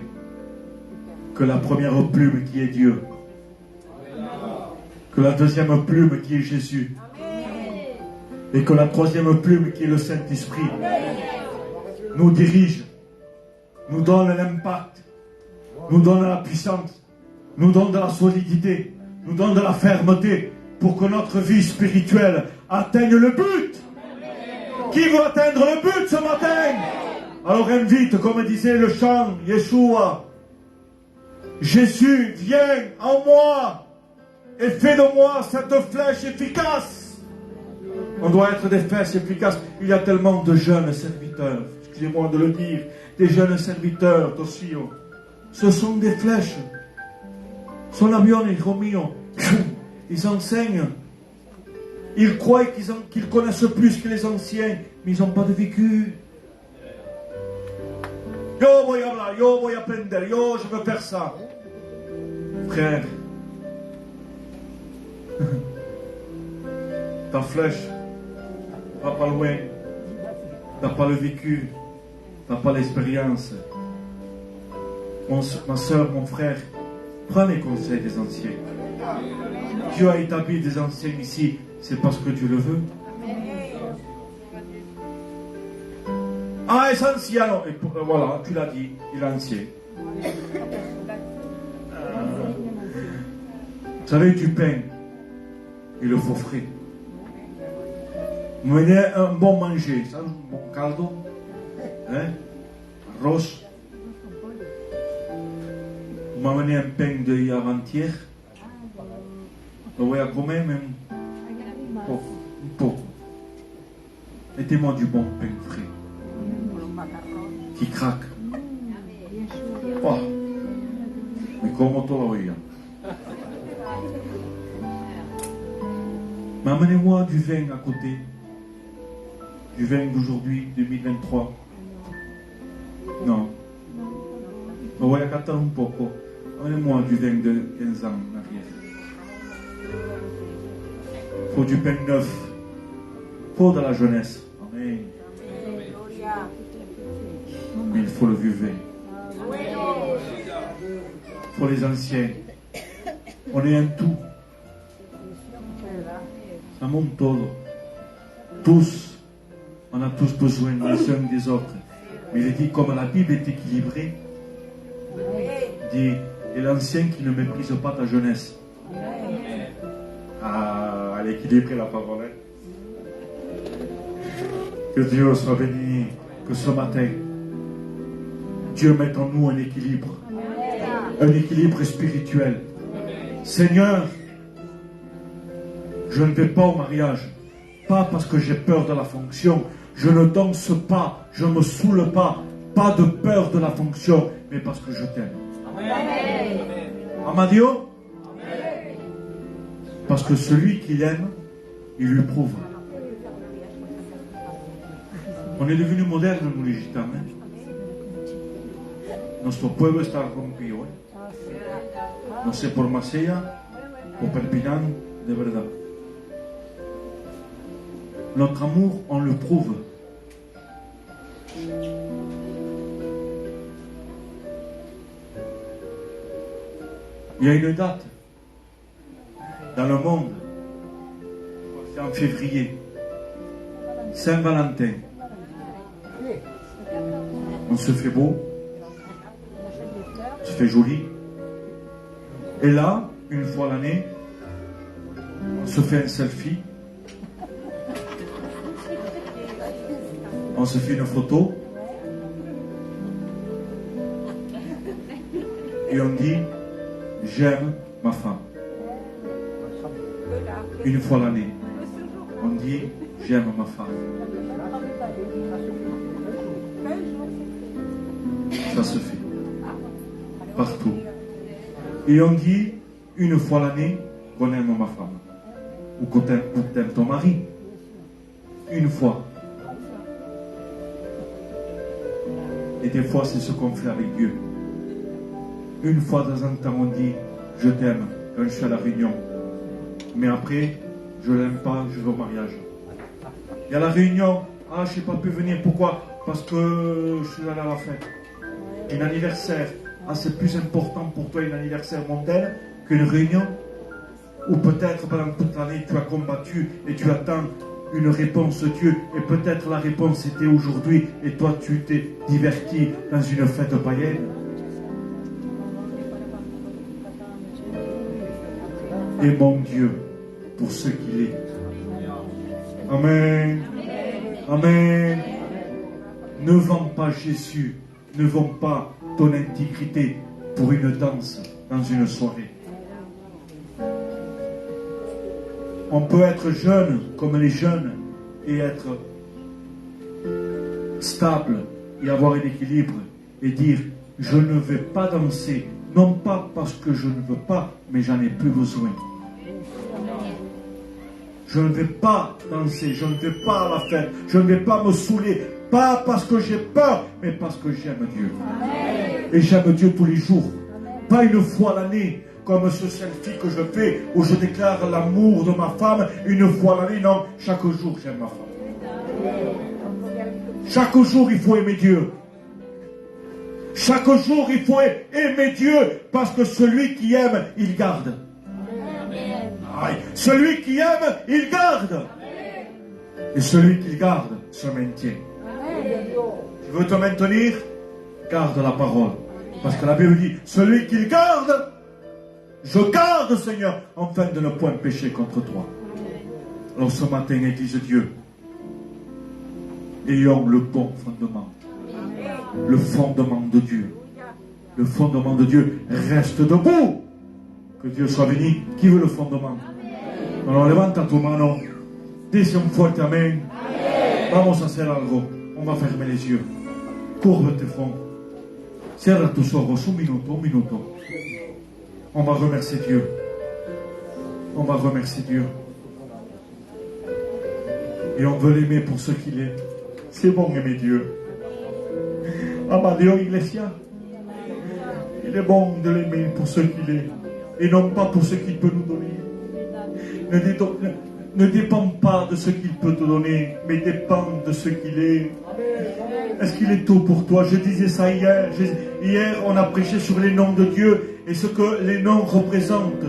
que la première plume qui est Dieu, que la deuxième plume qui est Jésus, et que la troisième plume qui est le Saint-Esprit nous dirige, nous donne l'impact, nous donne la puissance, nous donne de la solidité, nous donne de la fermeté pour que notre vie spirituelle atteigne le but. Qui veut atteindre le but ce matin? Alors invite, comme disait le chant, Yeshua, Jésus, viens en moi et fais de moi cette flèche efficace. On doit être des flèches efficaces. Il y a tellement de jeunes serviteurs, excusez-moi de le dire, des jeunes serviteurs d'Ossio. Ce sont des flèches. Son avion est Romeo. Ils enseignent. Ils croient qu'ils connaissent plus que les anciens, mais ils n'ont pas de vécu. Yo voy a hablar, yo voy a aprender, yo je veux faire ça. Frère, ta flèche va pas loin. T'as pas le vécu, t'as pas l'expérience. Ma soeur, mon frère, prends les conseils des anciens. Dieu a établi des anciens ici, c'est parce que Dieu le veut. Ah, c'est ancien. Voilà, tu l'as dit, il est ancien. Vous savez, du pain, il le faut frais. Vous menez un bon manger, ça, un bon caldo, hein, arroz. Vous m'amenez un pain de avant-hier. Lo voy a comer, mais un peu. Mettez-moi du bon pain frais. Qui craque. Oh, mais comme todavía. Mais amenez-moi du vin à côté. Du vin d'aujourd'hui, 2023. Non. Me voy a catar un poco. Amenez-moi du vin de 15 ans en arrière. Il faut du pain neuf. Il faut de la jeunesse. Amen. Mais il faut le vieux vin. Il faut les anciens. On est un tout. Ça monte todo. Tous, on a tous besoin les uns des autres. Mais il dit, comme la Bible est équilibrée, il dit, et l'ancien qui ne méprise pas ta jeunesse. Ah, elle est équilibrée la parole. Que Dieu soit béni, que ce matin, Dieu mette en nous un équilibre spirituel. Seigneur, je ne vais pas au mariage, pas parce que j'ai peur de la fonction, je ne danse pas, je ne me saoule pas de peur de la fonction, mais parce que je t'aime. Amadio? Parce que celui qui l'aime, il lui prouve. On est devenu moderne, nous les gitans. Nuestro pueblo está rompido. No sé por Marsella, por Perpignan, de verdad. Notre amour, on le prouve. Il y a une date dans le monde, c'est en février, Saint-Valentin. On se fait beau, on se fait joli. Et là, une fois l'année, on se fait un selfie. On se fait une photo. Et on dit, j'aime ma femme. Une fois l'année, on dit, j'aime ma femme. Ça se fait. Partout. Et on dit, une fois l'année, qu'on aime ma femme. Ou qu'on t'aime ton mari. Une fois. Et des fois, c'est ce qu'on fait avec Dieu. Une fois de temps en temps, on dit, je t'aime, quand je suis à la réunion. Mais après, je ne l'aime pas, je vais au mariage. Il y a la réunion, ah, je n'ai pas pu venir, pourquoi? Parce que je suis allé à la fête. Un anniversaire, ah, c'est plus important pour toi un anniversaire mondain qu'une réunion? Ou peut-être pendant toute l'année, tu as combattu et tu attends une réponse de Dieu, et peut-être la réponse était aujourd'hui, et toi tu t'es diverti dans une fête païenne. Et mon Dieu, pour ce qu'il est. Amen. Amen. Ne vends pas Jésus, ne vends pas ton intégrité pour une danse dans une soirée. On peut être jeune comme les jeunes et être stable et avoir un équilibre et dire je ne vais pas danser, non pas parce que je ne veux pas, mais j'en ai plus besoin. Je ne vais pas danser, je ne vais pas à la fête, je ne vais pas me saouler, pas parce que j'ai peur, mais parce que j'aime Dieu. Et j'aime Dieu tous les jours, pas une fois l'année. Comme ce selfie que je fais, où je déclare l'amour de ma femme, une fois l'année, non, chaque jour j'aime ma femme. Chaque jour il faut aimer Dieu. Chaque jour il faut aimer Dieu, parce que celui qui aime, il garde. Aïe. Celui qui aime, il garde. Et celui qui garde se maintient. Tu veux te maintenir? Garde la parole. Parce que la Bible dit, celui qui garde, je garde, Seigneur, afin de ne point pécher contre toi. Alors ce matin, Église de Dieu, ayons le bon fondement. Le fondement de Dieu. Le fondement de Dieu reste debout. Que Dieu soit béni. Qui veut le fondement? Alors levanta tu mano. Dice un fuerte amen. Vamos a hacer algo. On va fermer les yeux. Courbe tes fronts. Cierra tus ojos. Un minuto. On va remercier Dieu. On va remercier Dieu. Et on veut l'aimer pour ce qu'il est. C'est bon aimer Dieu. Ama Dieu, Iglesia. Il est bon de l'aimer pour ce qu'il est. Et non pas pour ce qu'il peut nous donner. Ne dépend pas de ce qu'il peut te donner, mais dépend de ce qu'il est. Est-ce qu'il est tout pour toi? Je disais ça hier. Hier, on a prêché sur les noms de Dieu et ce que les noms représentent.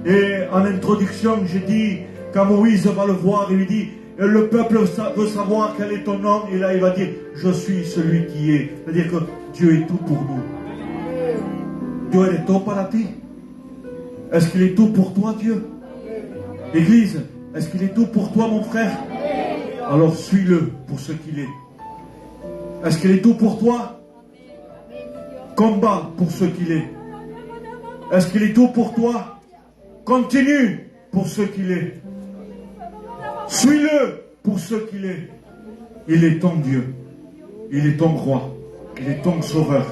Et en introduction, j'ai dit, quand Moïse va le voir, il lui dit, le peuple veut savoir quel est ton nom. Et là, il va dire, je suis celui qui est. C'est-à-dire que Dieu est tout pour nous. Dieu est tout para ti. Est-ce qu'il est tout pour toi, Dieu? Église, est-ce qu'il est tout pour toi, mon frère? Alors suis-le pour ce qu'il est. Est-ce qu'il est tout pour toi? Combat pour ce qu'il est. Est-ce qu'il est tout pour toi? Continue pour ce qu'il est. Suis-le pour ce qu'il est. Il est ton Dieu. Il est ton roi. Il est ton sauveur.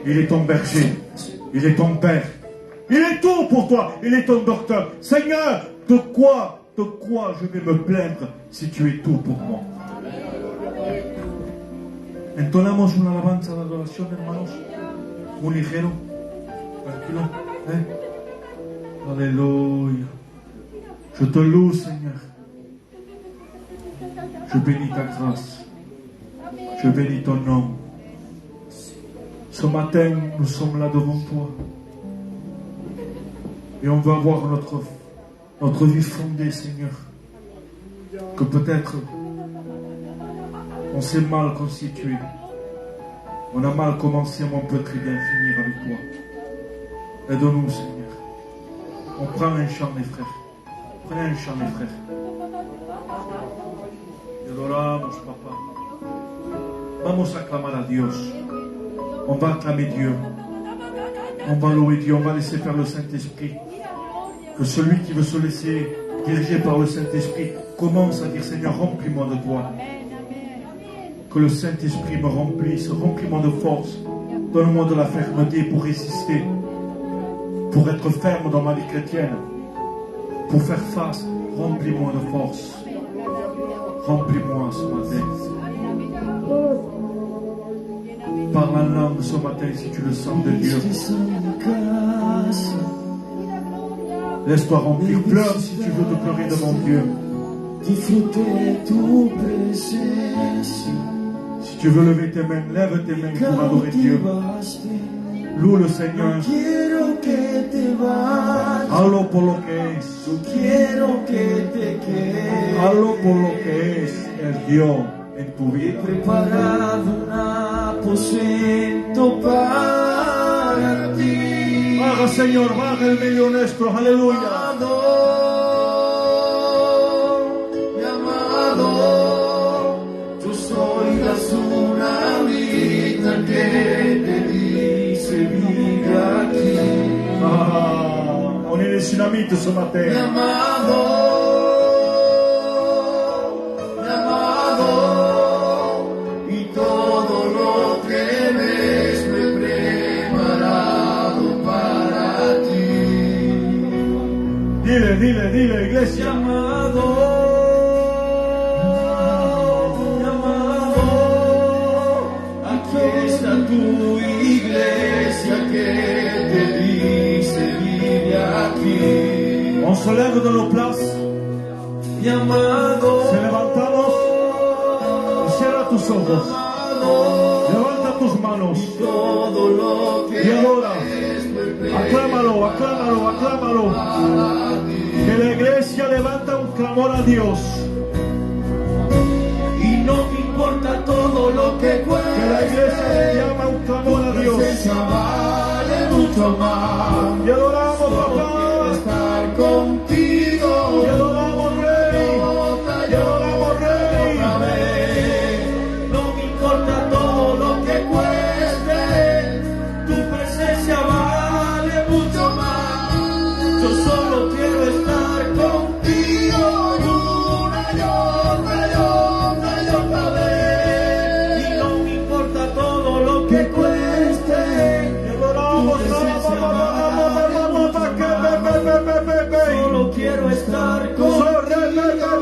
Il est ton berger. Il est ton père. Il est tout pour toi. Il est ton docteur. Seigneur, de quoi je vais me plaindre si tu es tout pour moi? Entonamos una alabanza de adoración, hermanos. muy ligero, tranquilo. Alléluia. Je te loue, Seigneur. Je bénis ta grâce. Je bénis ton nom. Ce matin, nous sommes là devant toi. Et on va voir notre vie fondée, Seigneur. Que peut-être on s'est mal constitué. On a mal commencé, mais on peut très bien finir avec toi. Aide-nous, Seigneur. On prend un chant, mes frères. Prenez un chant, mes frères. Te adoramos, Papa. Vamos a clamar a Dios. On va acclamer Dieu. On va louer Dieu. On va laisser faire le Saint-Esprit. Que celui qui veut se laisser diriger par le Saint-Esprit commence à dire, Seigneur, remplis-moi de toi. Que le Saint-Esprit me remplisse, remplis-moi de force. Donne-moi de la fermeté pour résister, pour être ferme dans ma vie chrétienne, pour faire face. Remplis-moi de force. Remplis-moi ce matin. Parle en langue ce matin si tu le sens de Dieu. Laisse-toi remplir. Pleure si tu veux te pleurer devant Dieu. Si tu veux lever tes mains, lève tes mains pour adorer Dieu. Loue le Seigneur. Hazlo por lo que es. Hazlo por lo que es el Dios en tu vida. Preparado un aposento para ti. Baja, Señor, baja el medio nuestro. Aleluya. Llamado, yo soy la tsunamita que te dice vive aquí. On est les tsunamites ce matin. Llamado, y todo lo que ves me he preparado para ti. Dile, iglesia. Llamado, aquí está tu iglesia que te dice vive aquí. On se lève de nos places. Llamado, Se levantamos. Y cierra tus ojos. Levanta tus manos. todo lo que Y adora. Aclámalo. Que la iglesia levanta un clamor a Dios. y no me importa todo lo que cueste. Que la iglesia llama un clamor a Dios. Presencia vale mucho más. Y adoramos, Quiero papá. estar contigo. Y adoramos, Rey. Y adoramos, Rey. Otra vez. No me importa todo lo que cueste. Tu presencia vale mucho más. Yo solo quiero estar contigo. Una y otra vez. Y no me importa todo lo que cueste. Y adoramos, Solo quiero estar